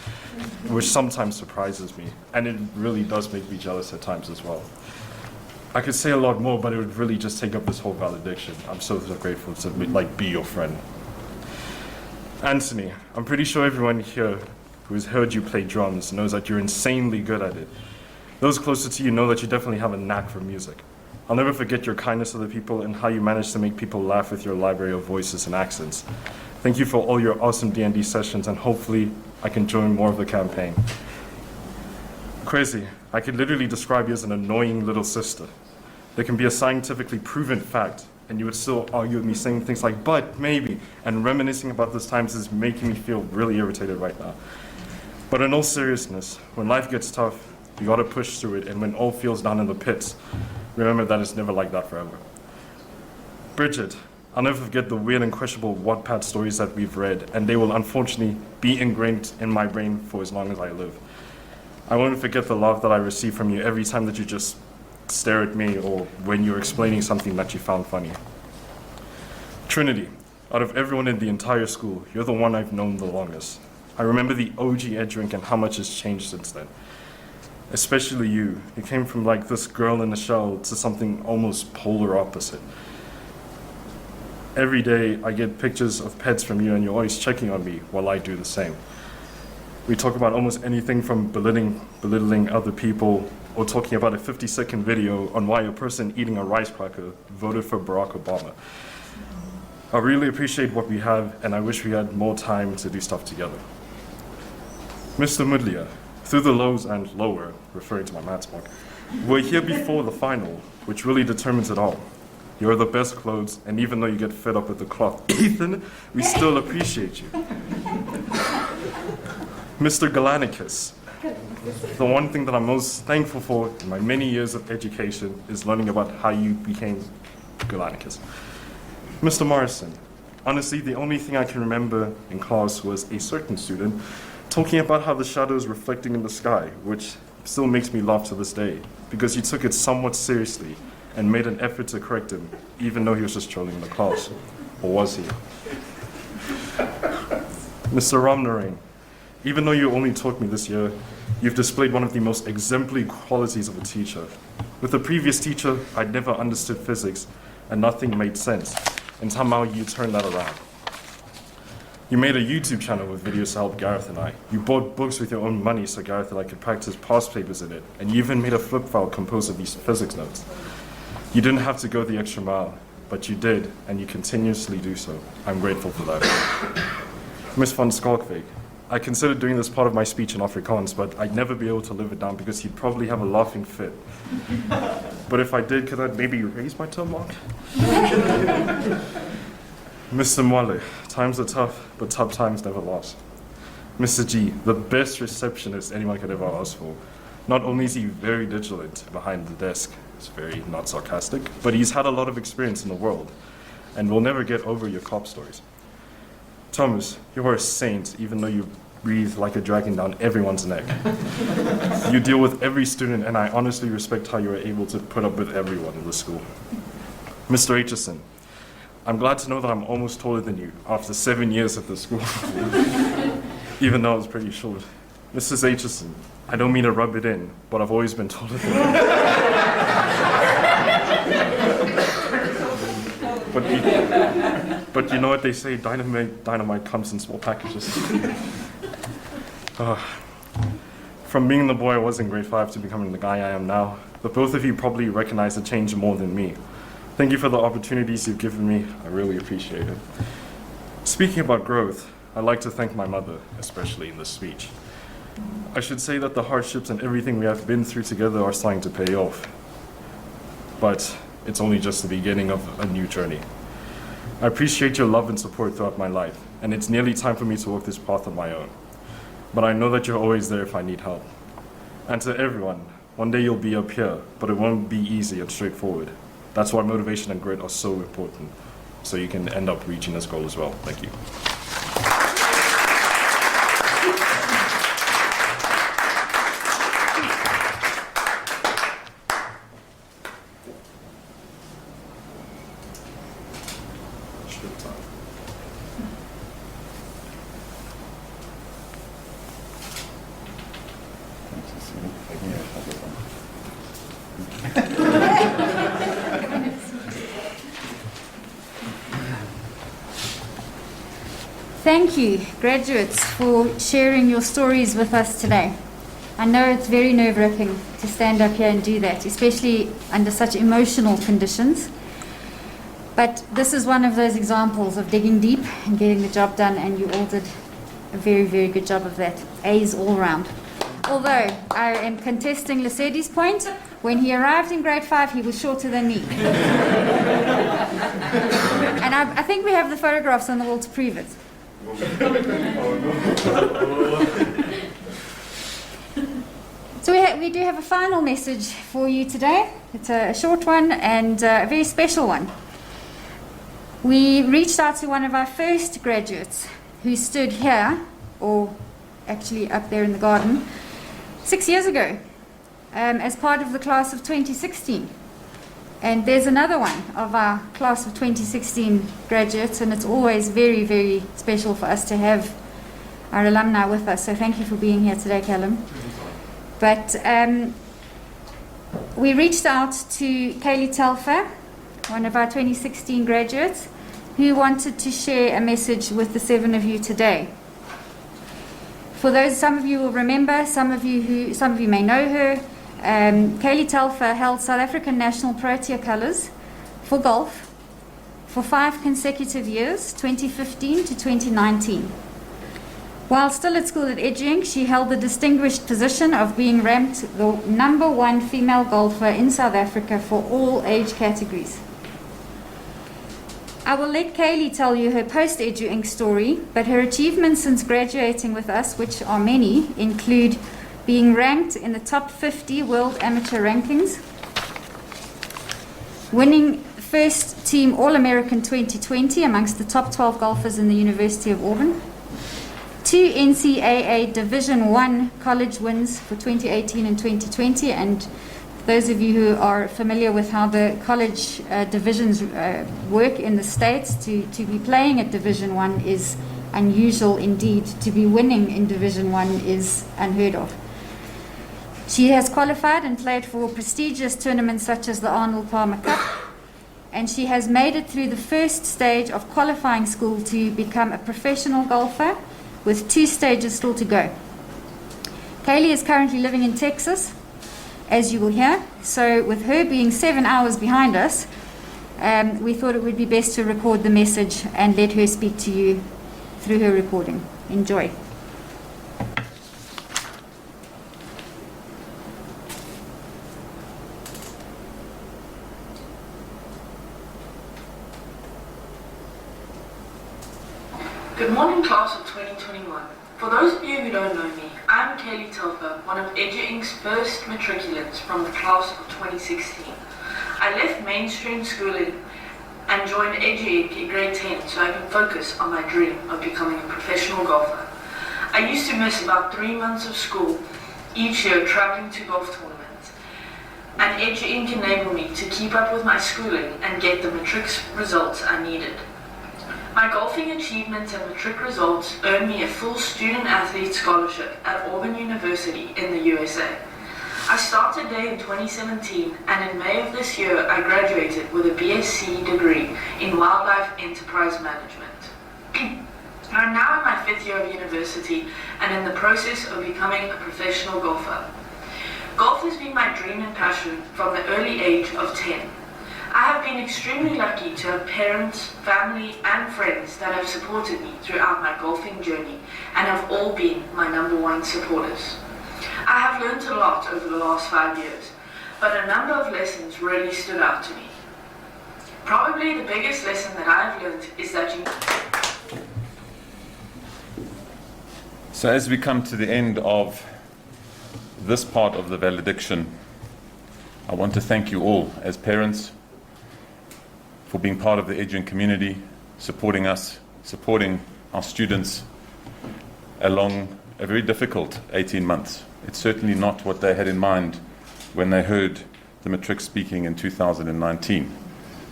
[SPEAKER 10] which sometimes surprises me, and it really does make me jealous at times as well. I could say a lot more, but it would really just take up this whole valediction. I'm so grateful to be your friend. Anthony, I'm pretty sure everyone here who has heard you play drums knows that you're insanely good at it. Those closer to you know that you definitely have a knack for music. I'll never forget your kindness to the people and how you managed to make people laugh with your library of voices and accents. Thank you for all your awesome D&D sessions, and hopefully I can join more of the campaign. Crazy, I could literally describe you as an annoying little sister. There can be a scientifically proven fact, and you would still argue with me saying things like, but, maybe, and reminiscing about those times is making me feel really irritated right now. But in all seriousness, when life gets tough, you gotta push through it, and when all feels down in the pits, remember that it's never like that forever. Bridget, I'll never forget the weird and questionable Wattpad stories that we've read, and they will unfortunately be ingrained in my brain for as long as I live. I won't forget the love that I receive from you every time that you just stare at me or when you're explaining something that you found funny. Trinity, out of everyone in the entire school, you're the one I've known the longest. I remember the OG EduInc and how much has changed since then. Especially you. You came from like this girl in a shell to something almost polar opposite. Every day I get pictures of pets from you and you're always checking on me while I do the same. We talk about almost anything from belittling other people or talking about a 50-second video on why a person eating a rice cracker voted for Barack Obama. I really appreciate what we have, and I wish we had more time to do stuff together. Mr. Mudlia, through the lows and lower, referring to my maths mark, we're here before the final, which really determines it all. You're the best clothes, and even though you get fed up with the cloth, Ethan, we still appreciate you. Mr. Galanicus, the one thing that I'm most thankful for in my many years of education is learning about how you became Galanicus. Mr. Morrison, honestly, the only thing I can remember in class was a certain student talking about how the shadows reflecting in the sky, which still makes me laugh to this day, because he took it somewhat seriously and made an effort to correct him, even though he was just trolling the class. Or was he? Mr. Ramnarain, even though you only taught me this year, you've displayed one of the most exemplary qualities of a teacher. With the previous teacher, I'd never understood physics, and nothing made sense, and somehow you turned that around. You made a YouTube channel with videos to help Gareth and I. You bought books with your own money so Gareth and I could practice past papers in it, and you even made a flip file composed of these physics notes. You didn't have to go the extra mile, but you did, and you continuously do so. I'm grateful for that. Miss van Skalkvik, I considered doing this part of my speech in Afrikaans, but I'd never be able to live it down because he'd probably have a laughing fit. But if I did, could I maybe raise my tone mark? Mr. Mwale, times are tough, but tough times never last. Mr. G, the best receptionist anyone could ever ask for. Not only is he very vigilant behind the desk, it's very not sarcastic, but he's had a lot of experience in the world, and will never get over your cop stories. Thomas, you are a saint, even though you breathe like a dragon down everyone's neck. You deal with every student, and I honestly respect how you are able to put up with everyone in the school. Mr. Aitchison, I'm glad to know that I'm almost taller than you after 7 years at the school, even though I was pretty short. Mrs. Aitchison, I don't mean to rub it in, but I've always been taller than you. But you know what they say, dynamite comes in small packages. From being the boy I was in grade 5 to becoming the guy I am now, but both of you probably recognize the change more than me. Thank you for the opportunities you've given me. I really appreciate it. Speaking about growth, I'd like to thank my mother, especially in this speech. I should say that the hardships and everything we have been through together are starting to pay off. But it's only just the beginning of a new journey. I appreciate your love and support throughout my life, and it's nearly time for me to walk this path on my own. But I know that you're always there if I need help. And to everyone, one day you'll be up here, but it won't be easy and straightforward. That's why motivation and grit are so important, so you can end up reaching this goal as well. Thank you.
[SPEAKER 1] Thank you, graduates, for sharing your stories with us today. I know it's very nerve-wracking to stand up here and do that, especially under such emotional conditions. But this is one of those examples of digging deep and getting the job done, and you all did a very, very good job of that. A's all round. Although I am contesting Lesedi's point, when he arrived in grade 5, he was shorter than me. And I think we have the photographs on the wall to prove it. So we do have a final message for you today. It's a short one and a very special one. We reached out to one of our first graduates who stood here, or actually up there in the garden, 6 years ago as part of the class of 2016. And there's another one of our class of 2016 graduates, and it's always very, very special for us to have our alumni with us. So thank you for being here today, Callum. But we reached out to Kaylee Telfer, one of our 2016 graduates, who wanted to share a message with the 7 of you today. For those, some of you will remember, some of you may know her. Kaylee Telfer held South African national Protea colours for golf for 5 consecutive years, 2015 to 2019. While still at school at EduInc, she held the distinguished position of being ranked the #1 female golfer in South Africa for all age categories. I will let Kaylee tell you her post-EduInc story, but her achievements since graduating with us, which are many, include being ranked in the top 50 world amateur rankings, winning first team All-American 2020 amongst the top 12 golfers in the University of Auburn, 2 NCAA Division I college wins for 2018 and 2020, and those of you who are familiar with how the college divisions work in the States, to be playing at Division I is unusual indeed. To be winning in Division I is unheard of. She has qualified and played for prestigious tournaments such as the Arnold Palmer Cup, and she has made it through the first stage of qualifying school to become a professional golfer, with 2 stages still to go. Kaylee is currently living in Texas, as you will hear. So with her being 7 hours behind us, we thought it would be best to record the message and let her speak to you through her recording. Enjoy.
[SPEAKER 11] Good morning, class of 2021. For those of you who don't know me, I'm Kaylee Telfer, one of EduInc's first matriculants from the class of 2016. I left mainstream schooling and joined EduInc in grade 10 so I can focus on my dream of becoming a professional golfer. I used to miss about 3 months of school each year traveling to golf tournaments, and EduInc enabled me to keep up with my schooling and get the matric results I needed. My golfing achievements and matric results earned me a full student-athlete scholarship at Auburn University in the USA. I started there in 2017, and in May of this year I graduated with a BSc degree in Wildlife Enterprise Management. I'm now in my 5th year of university and in the process of becoming a professional golfer. Golf has been my dream and passion from the early age of 10. I have been extremely lucky to have parents, family and friends that have supported me throughout my golfing journey and have all been my #1 supporters. I have learned a lot over the last 5 years, but a number of lessons really stood out to me. Probably the biggest lesson that I've learned is that you...
[SPEAKER 2] So as we come to the end of this part of the valediction, I want to thank you all as parents for being part of the EduInc community, supporting us, supporting our students along a very difficult 18 months. It's certainly not what they had in mind when they heard the Matric speaking in 2019.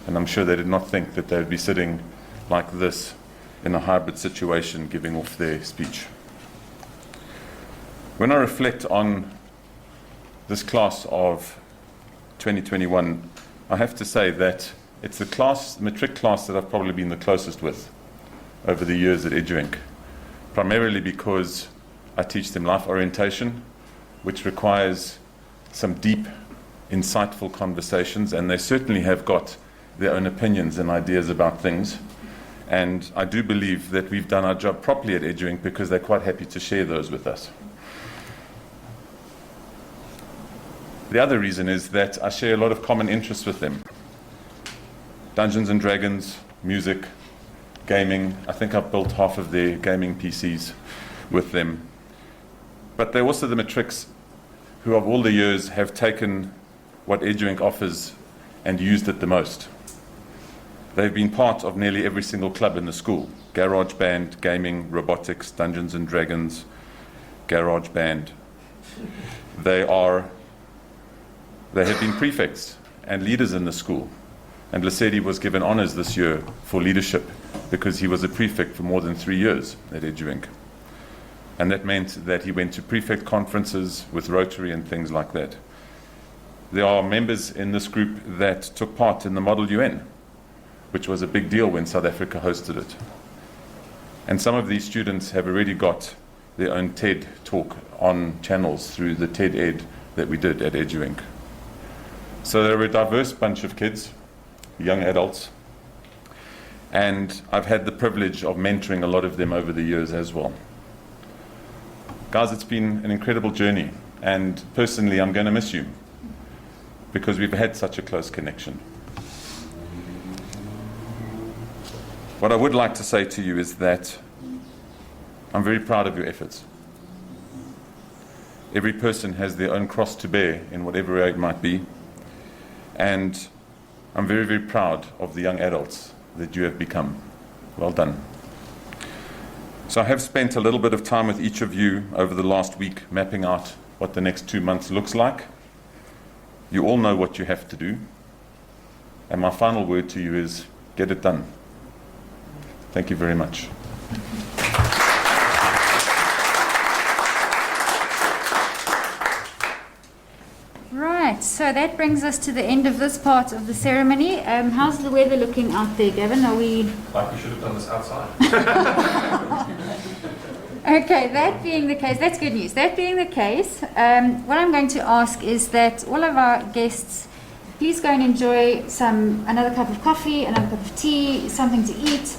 [SPEAKER 2] And I'm sure they did not think that they would be sitting like this in a hybrid situation giving off their speech. When I reflect on this class of 2021, I have to say that it's the matric class that I've probably been the closest with over the years at EduInc, primarily because I teach them life orientation, which requires some deep, insightful conversations, and they certainly have got their own opinions and ideas about things. And I do believe that we've done our job properly at EduInc because they're quite happy to share those with us. The other reason is that I share a lot of common interests with them. Dungeons and Dragons, music, gaming. I think I've built half of their gaming PCs with them. But they're also the matrics who of all the years have taken what EduInc offers and used it the most. They've been part of nearly every single club in the school. Garage band, gaming, robotics, Dungeons and Dragons, garage band. They have been prefects and leaders in the school. And Lesedi was given honors this year for leadership because he was a prefect for more than 3 years at EduInc. And that meant that he went to prefect conferences with Rotary and things like that. There are members in this group that took part in the Model UN, which was a big deal when South Africa hosted it. And some of these students have already got their own TED talk on channels through the TED Ed that we did at EduInc. So they're a diverse bunch of kids, young adults, and I've had the privilege of mentoring a lot of them over the years as well. Guys, it's been an incredible journey, and personally I'm going to miss you because we've had such a close connection. What I would like to say to you is that I'm very proud of your efforts. Every person has their own cross to bear in whatever way it might be. And I'm very, very proud of the young adults that you have become. Well done. So I have spent a little bit of time with each of you over the last week mapping out what the next 2 months looks like. You all know what you have to do. And my final word to you is, get it done. Thank you very much.
[SPEAKER 1] Right, so that brings us to the end of this part of the ceremony. How's the weather looking out there, Gavin? Are we...
[SPEAKER 10] Like we should have done this outside.
[SPEAKER 1] Okay, that being the case, that's good news. That being the case, what I'm going to ask is that all of our guests, please go and enjoy another cup of coffee, another cup of tea, something to eat.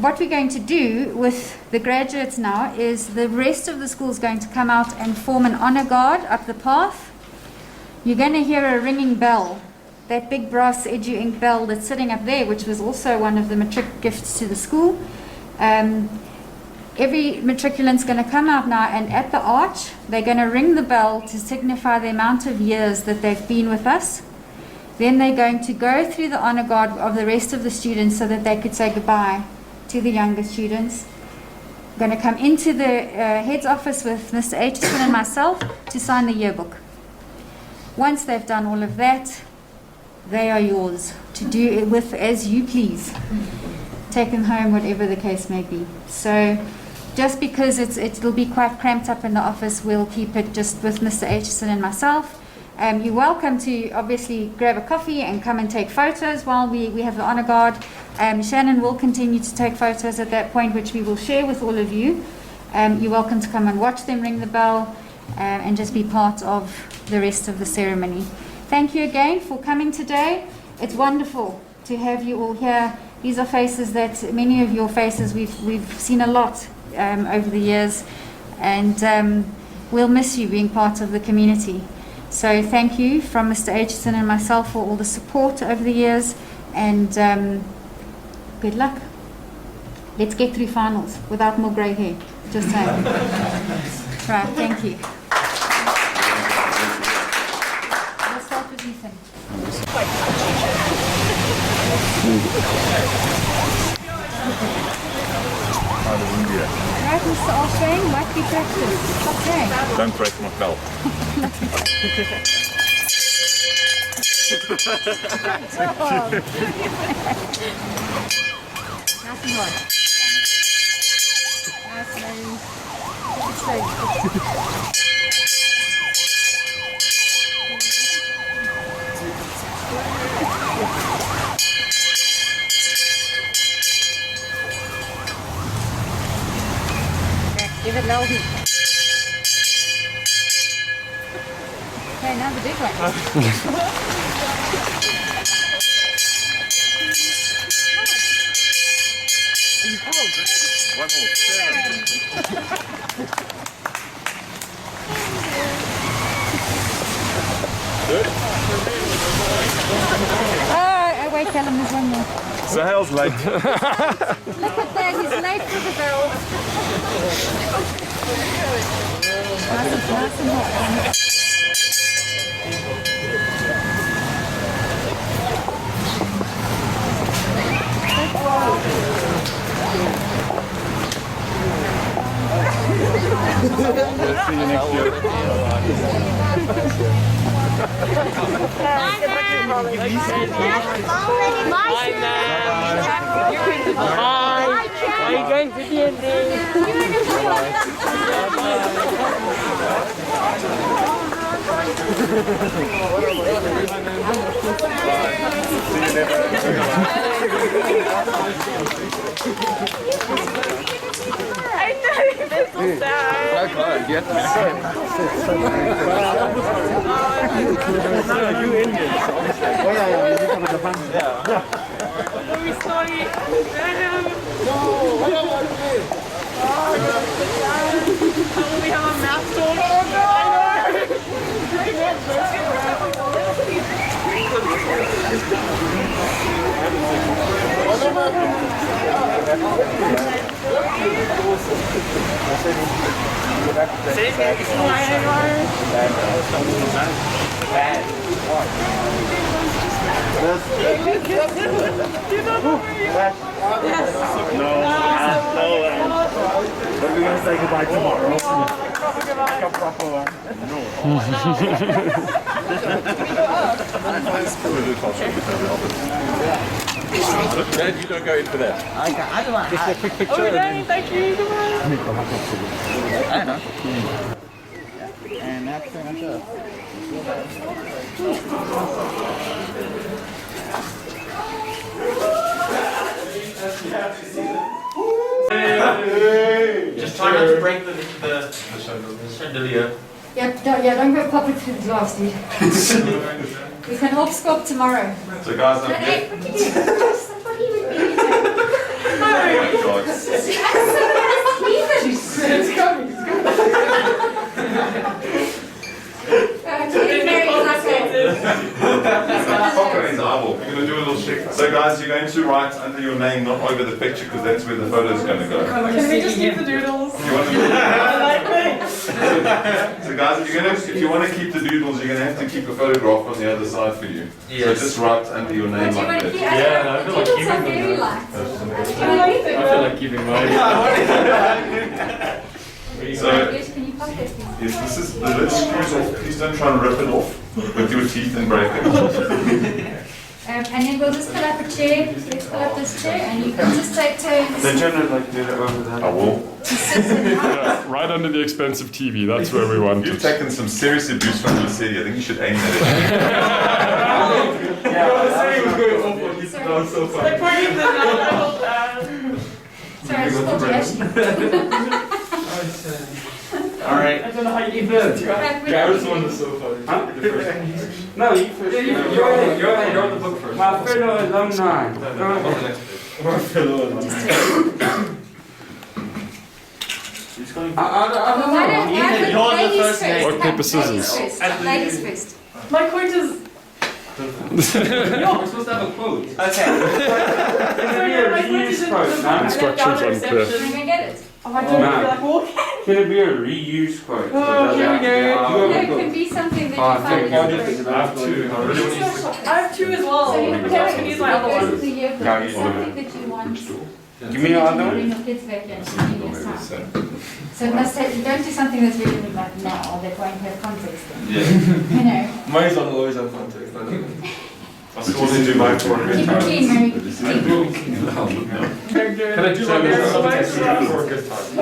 [SPEAKER 1] What we're going to do with the graduates now is the rest of the school is going to come out and form an honor guard up the path. You're going to hear a ringing bell, that big brass EduInc bell that's sitting up there, which was also one of the matric gifts to the school. Every matriculant's going to come out now, and at the arch, they're going to ring the bell to signify the amount of years that they've been with us. Then they're going to go through the honor guard of the rest of the students so that they could say goodbye to the younger students. I'm going to come into the head's office with Mr. Aitchison and myself to sign the yearbook. Once they've done all of that, they are yours to do with as you please. Take them home, whatever the case may be. So just because it'll be quite cramped up in the office, we'll keep it just with Mr. Aitchison and myself. You're welcome to obviously grab a coffee and come and take photos while we have the honor guard. Shannon will continue to take photos at that point, which we will share with all of you. You're welcome to come and watch them ring the bell and just be part of the rest of the ceremony. Thank you again for coming today. It's wonderful to have you all here. These are faces that, many of your faces, we've seen a lot over the years, and we'll miss you being part of the community. So thank you from Mr. Aitchison and myself for all the support over the years, and good luck. Let's get through finals without more grey hair. Just saying. Right, thank you. We'll start with Ethan. Right, Mr. Offshane, might be practice. Okay.
[SPEAKER 2] Don't break my belt.
[SPEAKER 1] Nice and hard. Nice and give it loudly. Okay, now the big one.
[SPEAKER 2] One more.
[SPEAKER 1] Wait, tell him there's one more.
[SPEAKER 2] Sahel's late.
[SPEAKER 1] Look at that, he's late for the bell. Nice and hot.
[SPEAKER 2] See you next year.
[SPEAKER 12] Are you going to D&D?
[SPEAKER 3] I know, this is sad.
[SPEAKER 2] You Indians.
[SPEAKER 3] I'm sorry. We have a math talk. I know.
[SPEAKER 12] But we're going to say goodbye tomorrow. Like a proper one.
[SPEAKER 2] Dad, you don't go in for that.
[SPEAKER 12] I don't want to. Just a quick picture.
[SPEAKER 3] Okay, thank you. Goodbye.
[SPEAKER 12] I know. And that's pretty much it.
[SPEAKER 7] Just try not to break the chandelier.
[SPEAKER 1] Yeah, don't go pop it through the glass, dude. We can hopscotch tomorrow.
[SPEAKER 2] So guys, I'm
[SPEAKER 1] Hey, what are you doing? Somebody would be, you know.
[SPEAKER 3] It's coming.
[SPEAKER 2] You're going to do a little shake. So guys, you're going to write under your name, not over the picture, because that's where the photo is going to go.
[SPEAKER 3] Can we just keep the doodles?
[SPEAKER 2] You want to
[SPEAKER 3] I like me.
[SPEAKER 2] So guys, if you want to keep the doodles, you're going to have to keep a photograph on the other side for you.
[SPEAKER 7] Yes.
[SPEAKER 2] So just write under your name like that.
[SPEAKER 6] Yeah, I feel like keeping them.
[SPEAKER 1] Very light.
[SPEAKER 6] I feel like keeping mine.
[SPEAKER 2] So,
[SPEAKER 1] Can you pop that, please?
[SPEAKER 2] yes, this is the lid screws off. Please don't try and rip it off with your teeth and break it.
[SPEAKER 1] And then we'll just pull up a chair. Let's pull up this chair, and you can just take turns.
[SPEAKER 5] The general like do it over there.
[SPEAKER 2] I will.
[SPEAKER 10] Yeah, right under the expensive TV. That's where we want
[SPEAKER 2] You've
[SPEAKER 10] it.
[SPEAKER 2] taken some serious abuse from the city. I think you should aim at it.
[SPEAKER 3] Like pointing the
[SPEAKER 1] Sorry, I just called you Ashley.
[SPEAKER 5] Alright.
[SPEAKER 3] I don't know how you do
[SPEAKER 5] Garrett's one is so funny. No, you first. You're the book first. My fellow alumni. My fellow alumni.
[SPEAKER 10] Rock, paper, scissors.
[SPEAKER 1] Ladies first.
[SPEAKER 3] My quote is.
[SPEAKER 5] We're supposed to have a quote.
[SPEAKER 10] Instructions unclear.
[SPEAKER 1] Can I get it?
[SPEAKER 3] Oh, I don't feel like walking.
[SPEAKER 5] Can it be a reuse quote?
[SPEAKER 3] Oh, here we go.
[SPEAKER 1] No, it can be something that you find is
[SPEAKER 5] I have two.
[SPEAKER 3] I have two as well.
[SPEAKER 1] So you
[SPEAKER 3] Maybe I can use my other one.
[SPEAKER 1] the year book, something that you want.
[SPEAKER 5] Give me your other
[SPEAKER 1] Bring
[SPEAKER 5] one.
[SPEAKER 1] your kids back in 15 years' time. So it must have, don't do something that's really like now, that won't have context in. You know.
[SPEAKER 9] Mine's on always on context. I don't know.
[SPEAKER 2] I still want to do mine for a
[SPEAKER 1] Keep it clean, Mary. Keep it clean.
[SPEAKER 5] Can I do for a good time?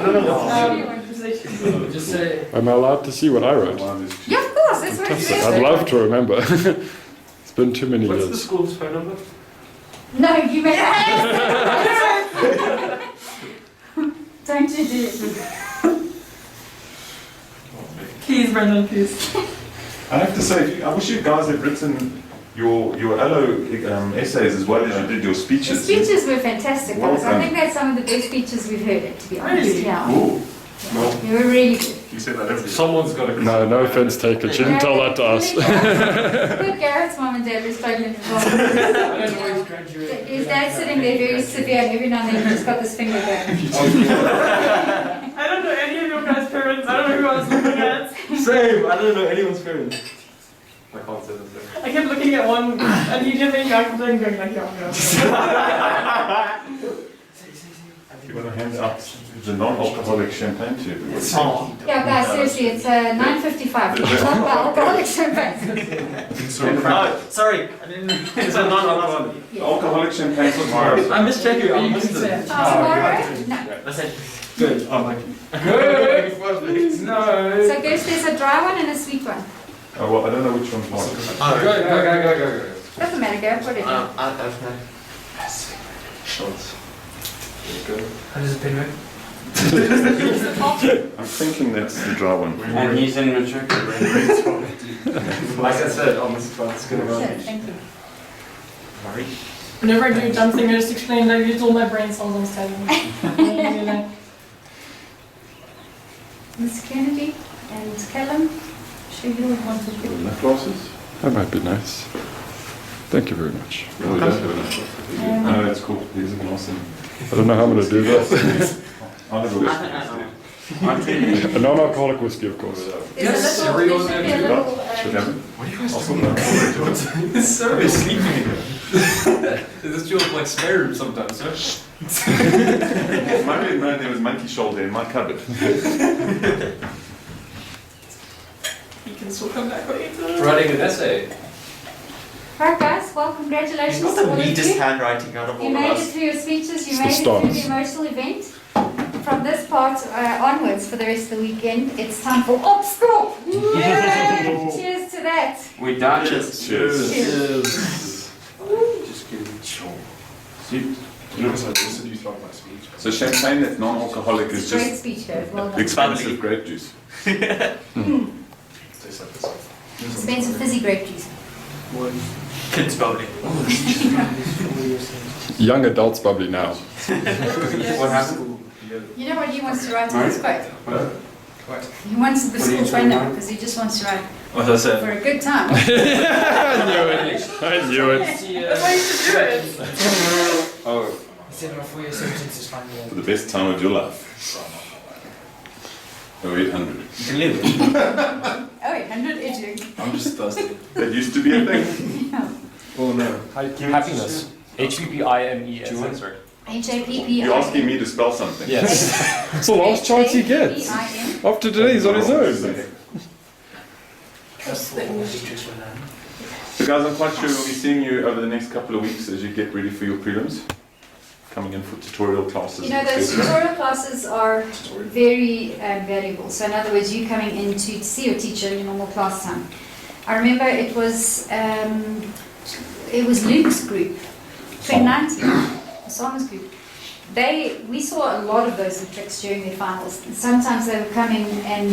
[SPEAKER 3] Just say.
[SPEAKER 10] Am I allowed to see what I wrote?
[SPEAKER 1] Yeah, of course, that's what it
[SPEAKER 10] Fantastic.
[SPEAKER 1] says.
[SPEAKER 10] I'd love to remember. It's been too many
[SPEAKER 5] What's the
[SPEAKER 10] years.
[SPEAKER 5] school's phone number?
[SPEAKER 1] No, you may Don't you do it.
[SPEAKER 3] Please, Brendan, please.
[SPEAKER 2] I have to say, I wish you guys had written your LO essays as well as you did your
[SPEAKER 1] The
[SPEAKER 2] speeches.
[SPEAKER 1] speeches were fantastic,
[SPEAKER 2] Well
[SPEAKER 1] guys. I
[SPEAKER 2] done.
[SPEAKER 1] think that's some of the best speeches we've heard, to be honest.
[SPEAKER 3] Really?
[SPEAKER 1] Yeah.
[SPEAKER 2] Ooh. Well,
[SPEAKER 1] They were really good.
[SPEAKER 2] you said that every
[SPEAKER 5] Someone's got to.
[SPEAKER 10] No, no offense taken. She didn't tell that to us.
[SPEAKER 1] Good Garrett's mom and dad were struggling as well. His dad's sitting there very severe, and every now and then he just got this finger going.
[SPEAKER 3] I don't know any of your guys' parents. I don't know who I was looking at.
[SPEAKER 9] Same. I don't know anyone's parents. I can't say the same.
[SPEAKER 3] I kept looking at one, and he didn't make eye contact and going like, yeah.
[SPEAKER 2] You want to hand out the non-alcoholic champagne to everybody?
[SPEAKER 1] Yeah, guys, seriously, it's 9:55. It's not alcoholic champagne.
[SPEAKER 7] Oh, sorry. I didn't. It's a non-alcoholic.
[SPEAKER 2] Alcoholic champagne tomorrow.
[SPEAKER 9] I missed checking. I missed it.
[SPEAKER 1] Tomorrow? No.
[SPEAKER 7] That's it.
[SPEAKER 9] Good. Oh, thank you.
[SPEAKER 5] Good. No.
[SPEAKER 1] So Gersh, there's a dry one and a sweet one.
[SPEAKER 2] Oh, well, I don't know which one's what.
[SPEAKER 5] Go.
[SPEAKER 1] Doesn't matter, go for it.
[SPEAKER 9] Shots.
[SPEAKER 5] How does it pin work?
[SPEAKER 2] I'm thinking that's the dry one.
[SPEAKER 5] And he's in Matric.
[SPEAKER 9] Like I said, on the spot, it's gonna go.
[SPEAKER 1] Thank you.
[SPEAKER 3] Whenever I do dumb thing, I just explain I used all my brain cells on studying.
[SPEAKER 1] Miss Kennedy and Callum, show you what one to do.
[SPEAKER 2] Lip glosses?
[SPEAKER 10] That might be nice.
[SPEAKER 13] Thank you very much.
[SPEAKER 2] No, that's cool. Here's an awesome.
[SPEAKER 13] I don't know how I'm going to do that.
[SPEAKER 2] I'll have a whiskey.
[SPEAKER 13] A non-alcoholic whiskey, of course.
[SPEAKER 1] Yes, cereal and
[SPEAKER 2] Should have it.
[SPEAKER 14] What are you guys talking about? Sir, we're sleeping again. Is this your like spare room sometimes, sir?
[SPEAKER 2] Maybe there was monkey shoulder in my cupboard.
[SPEAKER 3] You can still come back later.
[SPEAKER 14] Writing an essay.
[SPEAKER 1] Right, guys, well, congratulations
[SPEAKER 7] He's got
[SPEAKER 1] to
[SPEAKER 7] the
[SPEAKER 1] all of
[SPEAKER 7] neatest
[SPEAKER 1] you.
[SPEAKER 7] handwriting out of all
[SPEAKER 1] You
[SPEAKER 7] of
[SPEAKER 1] made it
[SPEAKER 7] us.
[SPEAKER 1] through your speeches, you
[SPEAKER 13] It's the
[SPEAKER 1] made it through the
[SPEAKER 13] stars.
[SPEAKER 1] emotional event. From this part onwards for the rest of the weekend, it's time for obstacle. Yay! Cheers to that.
[SPEAKER 5] We done it.
[SPEAKER 2] Cheers.
[SPEAKER 14] Just give me chill.
[SPEAKER 2] See?
[SPEAKER 14] You know what I listened to you throughout my speech?
[SPEAKER 2] So champagne that's non-alcoholic is
[SPEAKER 1] Great
[SPEAKER 2] just
[SPEAKER 1] speech, guys. Well done.
[SPEAKER 2] expensive grape juice.
[SPEAKER 14] Tastes like this.
[SPEAKER 1] Expensive fizzy grape juice.
[SPEAKER 7] Kids bubbly.
[SPEAKER 13] Young adults bubbly now.
[SPEAKER 5] What happened?
[SPEAKER 1] You know what he wants to write in his quote?
[SPEAKER 14] What?
[SPEAKER 1] He wants the
[SPEAKER 5] What are you
[SPEAKER 1] school
[SPEAKER 5] talking
[SPEAKER 1] phone number
[SPEAKER 5] about?
[SPEAKER 1] because he just wants to write
[SPEAKER 14] What I said.
[SPEAKER 1] for a good time.
[SPEAKER 13] I knew it. I knew it.
[SPEAKER 3] That's why you should do it.
[SPEAKER 5] Oh.
[SPEAKER 2] For the best time of your life. 0800.
[SPEAKER 7] You can live.
[SPEAKER 1] Oh, 100 edging.
[SPEAKER 14] I'm just thirsty.
[SPEAKER 2] That used to be a thing.
[SPEAKER 14] Oh no.
[SPEAKER 8] Happiness. HPPIMES. That's right.
[SPEAKER 1] H-A-P-P-I-N.
[SPEAKER 2] You're asking me to spell something.
[SPEAKER 8] Yes.
[SPEAKER 13] It's the last chance he gets.
[SPEAKER 1] H-A-P-P-I-N.
[SPEAKER 13] After today, he's on his own.
[SPEAKER 2] So guys, I'm quite sure we'll be seeing you over the next couple of weeks as you get ready for your prelims. Coming in for tutorial classes.
[SPEAKER 1] You know, those tutorial classes are very valuable. So in other words, you coming in to see your teacher in your normal class time. I remember it was Luke's group, 2019, Osama's group. We saw a lot of those tricks during their finals. Sometimes they would come in and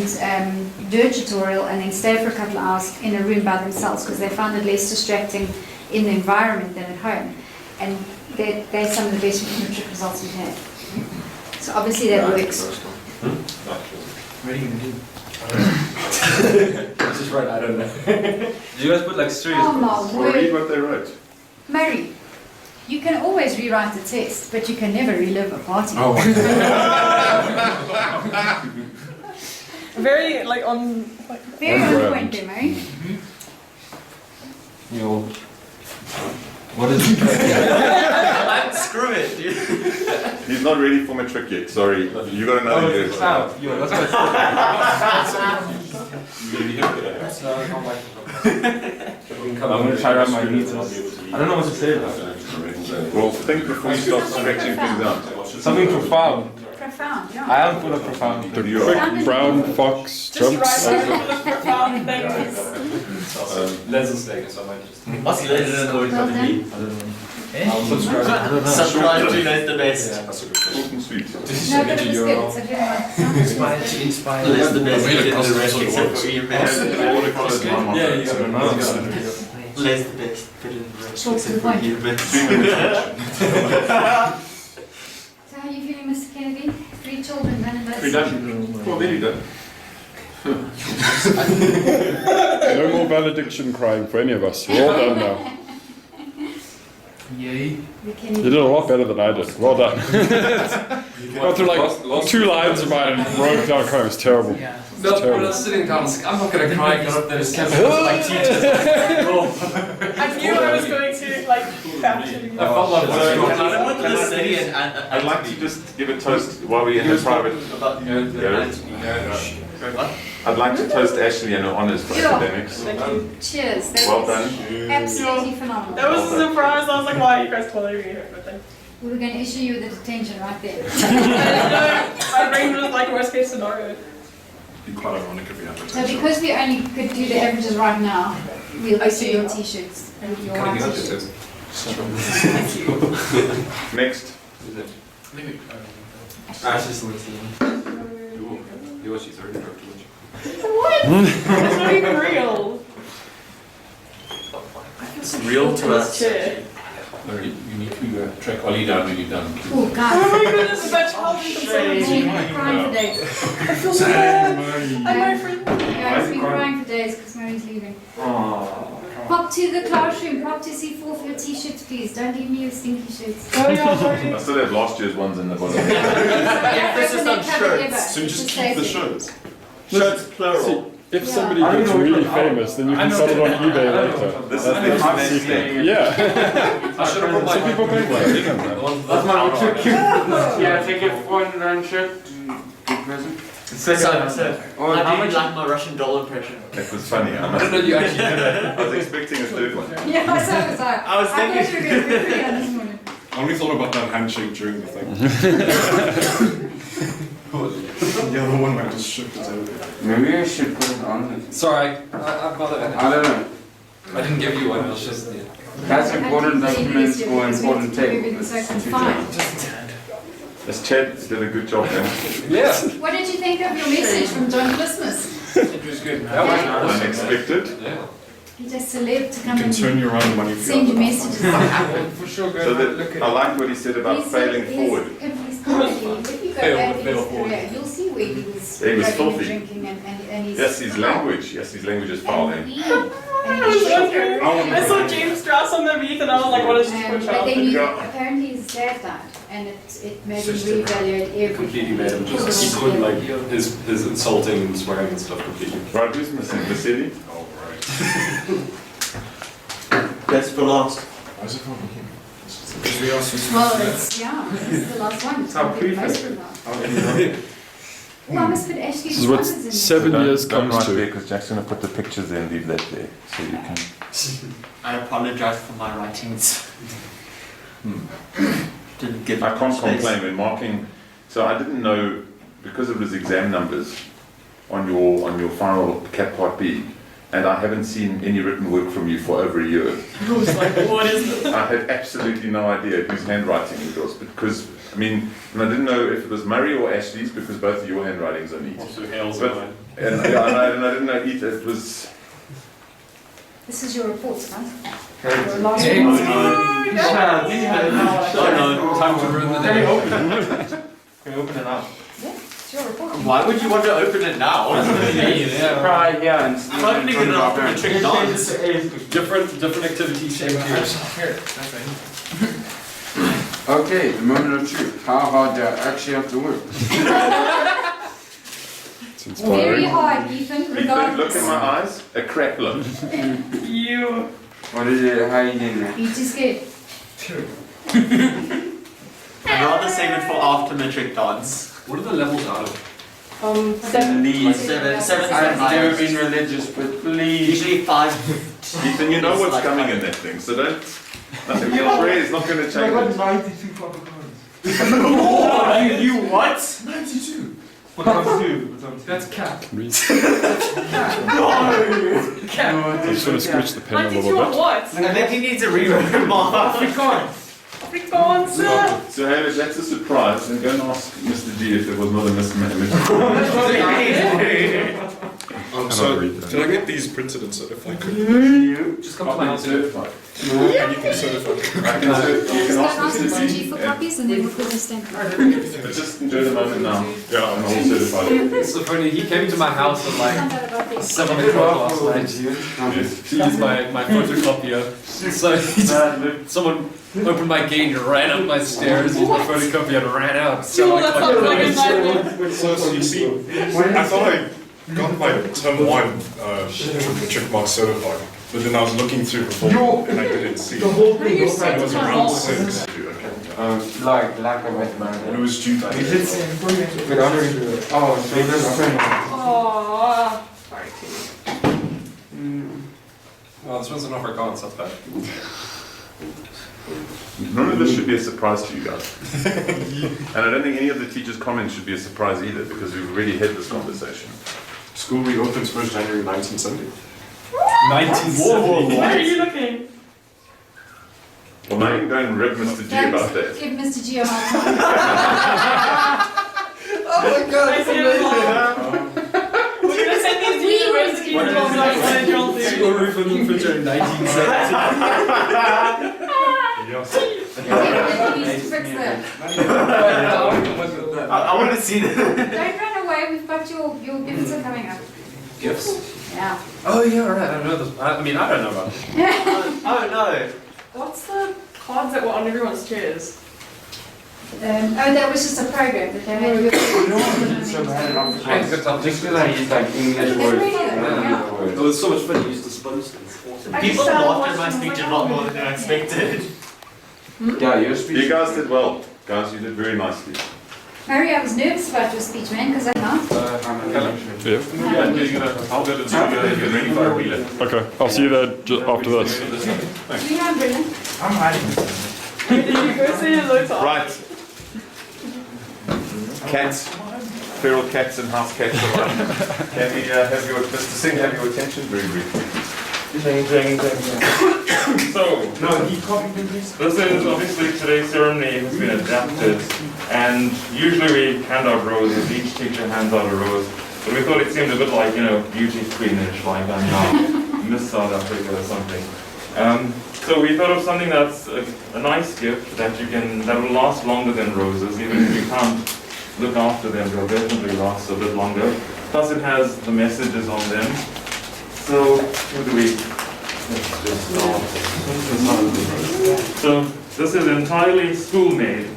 [SPEAKER 1] do a tutorial and then stay for a couple of hours in a room by themselves because they found it less distracting in the environment than at home. And they're some of the best Matric results we've had. So obviously that works.
[SPEAKER 14] What are you gonna do? Just right, I don't know. Do you guys put like serious?
[SPEAKER 1] Oh my
[SPEAKER 2] Or read
[SPEAKER 1] word.
[SPEAKER 2] what they wrote.
[SPEAKER 1] Mary, you can always rewrite a test, but you can never relive a party.
[SPEAKER 14] Oh my
[SPEAKER 3] Very like on. Like,
[SPEAKER 1] Very
[SPEAKER 13] On
[SPEAKER 1] on
[SPEAKER 13] brand.
[SPEAKER 1] point there, Mary.
[SPEAKER 14] Yo. What is it?
[SPEAKER 7] Screw it, dude.
[SPEAKER 2] He's not ready for Matric yet, sorry. You got another year.
[SPEAKER 14] Yo, that's what I'm gonna try to write my meters. I don't know what to say about that.
[SPEAKER 2] Well, think before you start stretching things out.
[SPEAKER 14] Something profound.
[SPEAKER 1] Profound, yeah.
[SPEAKER 14] I am full of profound.
[SPEAKER 13] The quick brown fox
[SPEAKER 3] just
[SPEAKER 13] jumps
[SPEAKER 3] write
[SPEAKER 13] over.
[SPEAKER 3] down the profound things.
[SPEAKER 14] Laserslag, so I might just.
[SPEAKER 7] What's laser going
[SPEAKER 1] Well
[SPEAKER 7] to
[SPEAKER 1] done.
[SPEAKER 7] be?
[SPEAKER 14] Subscribe.
[SPEAKER 7] Subscribe to Nice the Best.
[SPEAKER 14] Yeah, that's a good
[SPEAKER 2] Short and sweet.
[SPEAKER 1] No, but it was good. It's a good one.
[SPEAKER 14] Inspired to inspire.
[SPEAKER 7] Nice the Best.
[SPEAKER 14] Wait,
[SPEAKER 7] Did the
[SPEAKER 14] also
[SPEAKER 7] rest
[SPEAKER 14] also
[SPEAKER 7] except
[SPEAKER 14] works.
[SPEAKER 7] for Ian.
[SPEAKER 14] Yeah, you got it.
[SPEAKER 7] Nice the Best. Did the rest
[SPEAKER 1] Short to the
[SPEAKER 7] except for
[SPEAKER 1] point.
[SPEAKER 7] Ian.
[SPEAKER 1] So how are you feeling, Mr. Kennedy? 3 children, done and
[SPEAKER 2] Pretty
[SPEAKER 1] dusted.
[SPEAKER 2] done. Well, nearly done.
[SPEAKER 13] No more valediction crying for any of us. We're all done now.
[SPEAKER 14] Yay.
[SPEAKER 1] The
[SPEAKER 13] You
[SPEAKER 1] Kennedy.
[SPEAKER 13] did a lot better than I did. Well done. Got through like 2 lines of mine and broke down crying. It was terrible.
[SPEAKER 14] Yeah.
[SPEAKER 13] It's
[SPEAKER 14] No, when I
[SPEAKER 13] terrible.
[SPEAKER 14] was sitting down, I was like, I'm not gonna cry because that is kept like teachers.
[SPEAKER 3] I knew I was going to like capture you.
[SPEAKER 14] I felt like
[SPEAKER 7] I went to the city and
[SPEAKER 2] I'd like to just give a toast while we're in the private.
[SPEAKER 7] about what?
[SPEAKER 2] I'd like to toast Ashley and her honours for
[SPEAKER 1] Yeah.
[SPEAKER 2] academics.
[SPEAKER 3] Thank you.
[SPEAKER 1] Cheers. That
[SPEAKER 2] Well
[SPEAKER 1] was
[SPEAKER 2] done.
[SPEAKER 1] absolutely phenomenal.
[SPEAKER 3] That was a surprise. I was like, why are you guys tolerating me? But then
[SPEAKER 1] We were going to issue you with a detention right there.
[SPEAKER 3] my brain was like worst case scenario.
[SPEAKER 10] Be quite ironic if we had
[SPEAKER 1] So
[SPEAKER 10] potential.
[SPEAKER 1] because we only could do the averages right now, we'll
[SPEAKER 3] I
[SPEAKER 1] issue
[SPEAKER 3] see.
[SPEAKER 1] your t-shirts and your white t-shirts.
[SPEAKER 2] Next.
[SPEAKER 14] Ashley's listening.
[SPEAKER 3] What? It's not even real. I feel so
[SPEAKER 7] Real
[SPEAKER 3] short
[SPEAKER 7] to
[SPEAKER 3] in this
[SPEAKER 7] us.
[SPEAKER 3] chair.
[SPEAKER 10] You need to track Ollie down when you're done.
[SPEAKER 1] Oh, God.
[SPEAKER 3] Oh my goodness, it's that challenge
[SPEAKER 1] He's
[SPEAKER 3] conservative.
[SPEAKER 1] been crying for days.
[SPEAKER 3] I feel so bad. And my friend.
[SPEAKER 1] Yeah, he's been crying for days because Mary's leaving.
[SPEAKER 2] Oh, come
[SPEAKER 1] Pop to the classroom, pop to C4 for your t-shirts, please. Don't leave me with stinky shirts.
[SPEAKER 2] I still have last year's ones in the bottom.
[SPEAKER 7] Emphasis on shirts.
[SPEAKER 13] So just keep the shirts.
[SPEAKER 7] Shirts plural.
[SPEAKER 13] If somebody gets really famous, then you can sell it on eBay later.
[SPEAKER 2] This is the hardest thing.
[SPEAKER 13] Yeah.
[SPEAKER 14] I should have put my
[SPEAKER 13] Some people pay for it.
[SPEAKER 5] That's my Matric. Yeah, take a $400 shirt. Good present.
[SPEAKER 7] Or how much like my Russian doll impression?
[SPEAKER 2] That was funny.
[SPEAKER 14] I don't know you actually did it.
[SPEAKER 2] I was expecting a third one.
[SPEAKER 1] Yeah, so was I.
[SPEAKER 7] I was thinking.
[SPEAKER 1] I thought you were going to be pretty this morning.
[SPEAKER 13] I only thought about that handshake during the thing. The other one I just shook his over.
[SPEAKER 5] Maybe I should put it on.
[SPEAKER 14] Sorry, I've got it.
[SPEAKER 5] I don't know.
[SPEAKER 14] I didn't give you one, it was just... Yeah.
[SPEAKER 5] That's important documents or important tables.
[SPEAKER 2] As Chad did a good job then.
[SPEAKER 14] Yeah.
[SPEAKER 1] What did you think of your message from John Christmas?
[SPEAKER 14] It was good. That was
[SPEAKER 2] Unexpected.
[SPEAKER 14] Yeah.
[SPEAKER 1] He just celeb to come
[SPEAKER 13] You can turn
[SPEAKER 1] and
[SPEAKER 13] your own money
[SPEAKER 1] send you messages.
[SPEAKER 14] For sure,
[SPEAKER 2] So that, I like what he said about failing forward.
[SPEAKER 1] His comedy, if you go back in his career, you'll see where he was
[SPEAKER 2] He was
[SPEAKER 1] drugging and
[SPEAKER 2] filthy.
[SPEAKER 1] drinking and he's...
[SPEAKER 2] Yes, his language. Yes, his language is foul.
[SPEAKER 1] And
[SPEAKER 2] Eh?
[SPEAKER 3] I saw James Strauss on the beat and I was like, what is this for
[SPEAKER 1] But
[SPEAKER 3] child?
[SPEAKER 1] then apparently his dad died, and it made him reevaluate everything.
[SPEAKER 14] completely made him just, he couldn't like, his insulting and swearing and stuff completely.
[SPEAKER 2] Right, who's missing? Vasily?
[SPEAKER 13] Oh, right.
[SPEAKER 7] That's for last.
[SPEAKER 13] Why is it not him?
[SPEAKER 1] Well, it's, yeah, this is the last one. It's
[SPEAKER 5] How
[SPEAKER 1] going to be the most
[SPEAKER 5] prefect.
[SPEAKER 1] Well, I must put Ashley's
[SPEAKER 13] This is what
[SPEAKER 1] numbers in there.
[SPEAKER 13] 7 years
[SPEAKER 2] Don't
[SPEAKER 13] comes
[SPEAKER 2] write
[SPEAKER 13] to.
[SPEAKER 2] there because Jack's going to put the pictures there and leave that there. So you can...
[SPEAKER 7] I apologize for my writings. Didn't give
[SPEAKER 2] I can't
[SPEAKER 7] space.
[SPEAKER 2] complain when marking. So I didn't know, because it was exam numbers on your final CAT Part B, and I haven't seen any written work from you for over a year.
[SPEAKER 3] I was like, what is this?
[SPEAKER 2] I had absolutely no idea whose handwriting it was, because, I mean, and I didn't know if it was Murray or Ashley's, because both of your handwritings are neat.
[SPEAKER 14] Also Hale's
[SPEAKER 2] But-
[SPEAKER 14] mine.
[SPEAKER 2] And I didn't know either. It was...
[SPEAKER 1] This is your reports, right?
[SPEAKER 5] Hey.
[SPEAKER 1] Your last
[SPEAKER 5] Hey.
[SPEAKER 1] report.
[SPEAKER 7] Oh no.
[SPEAKER 14] Time to ruin the day.
[SPEAKER 7] Can you open it now?
[SPEAKER 1] Yeah, it's your report.
[SPEAKER 7] Why would you want to open it now?
[SPEAKER 5] Try here and
[SPEAKER 7] I'm opening it after a trick dance.
[SPEAKER 14] Different activity, same tears.
[SPEAKER 5] Okay, the moment of truth. How hard do I actually have to work?
[SPEAKER 13] It's
[SPEAKER 1] Very
[SPEAKER 13] inspiring.
[SPEAKER 1] hard, Ethan,
[SPEAKER 2] Ethan,
[SPEAKER 1] regardless.
[SPEAKER 2] look in my eyes, a crap look.
[SPEAKER 3] You.
[SPEAKER 5] What is it? How are you doing that?
[SPEAKER 1] You're too scared.
[SPEAKER 7] I'd rather save it for after Matric dance.
[SPEAKER 14] What are the levels out of?
[SPEAKER 3] 7.
[SPEAKER 7] Please, seven,
[SPEAKER 5] I've never
[SPEAKER 7] five.
[SPEAKER 5] been religious, but please.
[SPEAKER 7] Usually 5.
[SPEAKER 2] Ethan, you know
[SPEAKER 7] It's
[SPEAKER 2] what's
[SPEAKER 7] like
[SPEAKER 2] coming
[SPEAKER 7] five.
[SPEAKER 2] in that thing, so don't... Nothing your prayer is not going to change it.
[SPEAKER 12] 92 proper cards.
[SPEAKER 7] You what?
[SPEAKER 12] 92. What times 2?
[SPEAKER 14] That's cap.
[SPEAKER 13] I just want to scratch the pen a
[SPEAKER 3] 92
[SPEAKER 13] little
[SPEAKER 3] or
[SPEAKER 13] bit.
[SPEAKER 3] what?
[SPEAKER 7] I think he needs a reverb mark.
[SPEAKER 3] Afrikaans.
[SPEAKER 2] So Hamish, that's a surprise, and go and ask Mr. G if there was not a mismatch.
[SPEAKER 13] So, can I get these printed and certified?
[SPEAKER 14] Just come to my house.
[SPEAKER 2] Certified.
[SPEAKER 13] And you can certify.
[SPEAKER 2] I can you can
[SPEAKER 1] Just
[SPEAKER 2] ask
[SPEAKER 1] ask
[SPEAKER 2] Mr.
[SPEAKER 1] Mr.
[SPEAKER 2] G.
[SPEAKER 1] G for copies and then we'll put a stamp.
[SPEAKER 2] But just enjoy the moment now.
[SPEAKER 13] Yeah,
[SPEAKER 2] I'm all certified.
[SPEAKER 14] It's so funny, he came to my house at like 7 o'clock last night to use my photocopier. So someone opened my gate and ran up my stairs, used my photocopier and ran out. So
[SPEAKER 3] That sounds like a nightmare.
[SPEAKER 13] So you see, I thought I got my term 1 Matric mark certified, but then I was looking through before and I didn't see.
[SPEAKER 12] The whole
[SPEAKER 3] How do you
[SPEAKER 12] thing.
[SPEAKER 3] set
[SPEAKER 13] It was
[SPEAKER 3] the time
[SPEAKER 13] around
[SPEAKER 3] off?
[SPEAKER 13] 6.
[SPEAKER 5] Like lack of mathematics.
[SPEAKER 13] And it was due to
[SPEAKER 5] Oh, so there's
[SPEAKER 3] Aww.
[SPEAKER 14] Oh, this one's an Afrikaans, that's bad.
[SPEAKER 2] None of this should be a surprise to you guys. And I don't think any of the teachers' comments should be a surprise either, because we've already had this conversation.
[SPEAKER 13] School reopens 1st January 1970.
[SPEAKER 3] 1970. Where are you looking?
[SPEAKER 2] Well, now you can go and rip Mr. G about that.
[SPEAKER 1] Give Mr. G a hard time.
[SPEAKER 12] Oh my god,
[SPEAKER 3] I
[SPEAKER 12] it's
[SPEAKER 3] see it
[SPEAKER 12] amazing.
[SPEAKER 3] all. We're gonna send these to universities and we'll be like, what did y'all do?
[SPEAKER 14] School roof in the refrigerator in 1970.
[SPEAKER 1] Okay, we need to fix that.
[SPEAKER 7] I want to see that.
[SPEAKER 1] Don't run away, we've got your gifts are coming up.
[SPEAKER 14] Gifts?
[SPEAKER 1] Yeah.
[SPEAKER 14] Oh yeah, right. I don't know this. I mean, I don't know about it.
[SPEAKER 7] Oh no.
[SPEAKER 3] What's the cards that were on everyone's chairs?
[SPEAKER 1] That was just a program that they made.
[SPEAKER 5] Just because I use like English words.
[SPEAKER 14] It was so much fun. You used to sponsor.
[SPEAKER 7] People laughed at my speech a lot more than I expected.
[SPEAKER 5] Yeah, your speech.
[SPEAKER 2] You guys did well. Guys, you did very nicely.
[SPEAKER 1] Mary, I was nervous about your speech, man, because I can't.
[SPEAKER 13] I'll go to the ready for a relay.
[SPEAKER 10] Okay, I'll see you there after this.
[SPEAKER 1] Do you have Brennan?
[SPEAKER 3] I'm hiding. Did you go say hello to
[SPEAKER 2] Right. Cats, feral cats and house cats. Can we have your, Mr. Singh, have your attention very briefly?
[SPEAKER 13] So, this is obviously today's ceremony has been adapted, and usually we hand out roses, each teacher hands out a rose, but we thought it seemed a bit like, beauty queenish, like I'm now Miss South Africa or something. So we thought of something that's a nice gift that will last longer than roses, even if you can't look after them, they'll definitely last a bit longer. Plus it has the messages on them. So, let's just start. So, this is entirely school-made.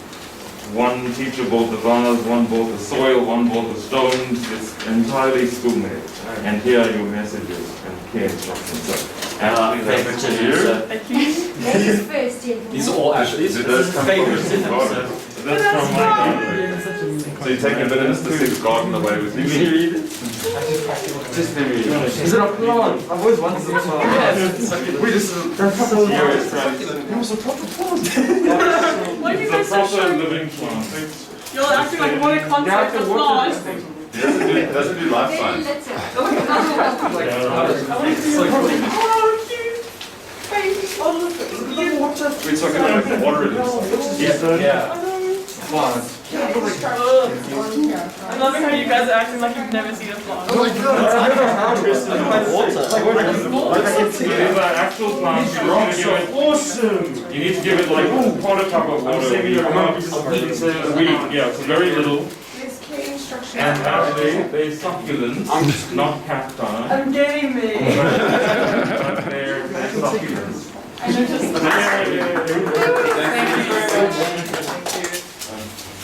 [SPEAKER 13] One teacher bought the vase, one bought the soil, one bought the stones. It's entirely school-made. And here are your messages and care instructions. So, Ashley, that's here.
[SPEAKER 3] Thank you.
[SPEAKER 1] Ladies first, gentlemen.
[SPEAKER 14] These are all Ashley's.
[SPEAKER 13] That's from my garden. So you take a bit of Mr. Sink's garden away with you.
[SPEAKER 5] Just very. Is it a plant? I've always wanted a plant. Yes. Wait, this is a
[SPEAKER 13] Serious,
[SPEAKER 5] It was a proper plant.
[SPEAKER 3] Why do you
[SPEAKER 13] It's
[SPEAKER 3] guys
[SPEAKER 13] a
[SPEAKER 3] so
[SPEAKER 13] proper
[SPEAKER 3] sure?
[SPEAKER 13] living plant.
[SPEAKER 3] You're acting like what a concept of plants.
[SPEAKER 2] It doesn't do life
[SPEAKER 1] Very
[SPEAKER 2] science.
[SPEAKER 13] We're talking about water in this.
[SPEAKER 14] Yeah.
[SPEAKER 5] Plant.
[SPEAKER 3] I'm loving how you guys are acting like you've never seen a plant.
[SPEAKER 5] Oh my god, I've never had
[SPEAKER 13] These are actual plants. You need to give it like a quarter cup of water. It's a weed, yeah, it's very little. And actually, they're succulents, not cacti.
[SPEAKER 3] I'm getting me.
[SPEAKER 13] But they're succulents.
[SPEAKER 3] I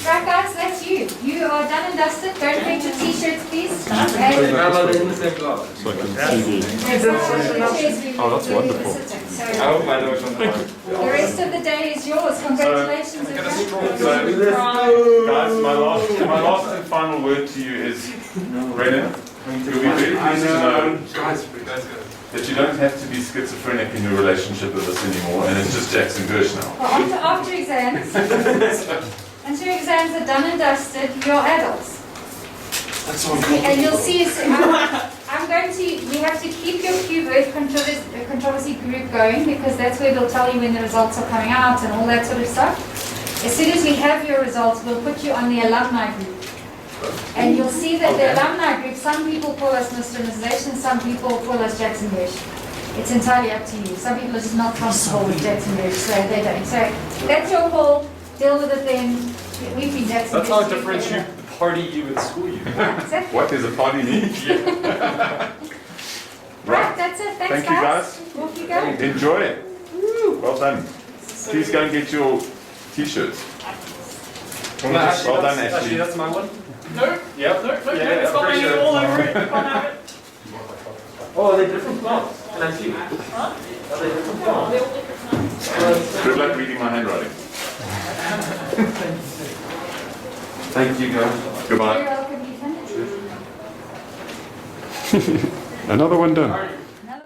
[SPEAKER 1] Right, guys, that's you. You are done and dusted. Don't forget your t-shirts, please. And
[SPEAKER 10] So I can see the... Oh, that's wonderful.
[SPEAKER 5] I hope I know something.
[SPEAKER 1] The rest of the day is yours. Congratulations.
[SPEAKER 2] Guys, my last and final word to you is, Brennan, you'll be very pleased to know that you don't have to be schizophrenic in your relationship with us anymore, and it's just Jackson Gersh now.
[SPEAKER 1] Well, after exams, once your exams are done and dusted, you're adults. And you'll see, we have to keep your Q-word controversy group going, because that's where they'll tell you when the results are coming out and all that sort of stuff. As soon as we have your results, we'll put you on the alumni group. And you'll see that the alumni group, some people call us Mr. and Mrs. H, and some people call us Jackson Gersh. It's entirely up to you. Some people are just not comfortable with Jackson Gersh, so they don't. So that's your call. Deal with it then. We've been Jackson
[SPEAKER 14] That's
[SPEAKER 1] Gersh.
[SPEAKER 14] how different the party you and school you.
[SPEAKER 1] Yeah, exactly.
[SPEAKER 2] What is a party need?
[SPEAKER 1] Right, that's it. Thanks,
[SPEAKER 2] Thank you, guys.
[SPEAKER 1] Off you go.
[SPEAKER 2] Enjoy it. Well done. Please go and get your t-shirts. Well done, Ashley.
[SPEAKER 14] That's my one.
[SPEAKER 3] No.
[SPEAKER 14] Yep.
[SPEAKER 3] No, it's got my name all over it. You can't have it.
[SPEAKER 5] Oh, are they different plants? Can I see? Are they different plants?
[SPEAKER 2] Good luck reading my handwriting.
[SPEAKER 5] Thank you, guys.
[SPEAKER 2] Goodbye.
[SPEAKER 1] You're welcome, Ethan.
[SPEAKER 10] Another one done.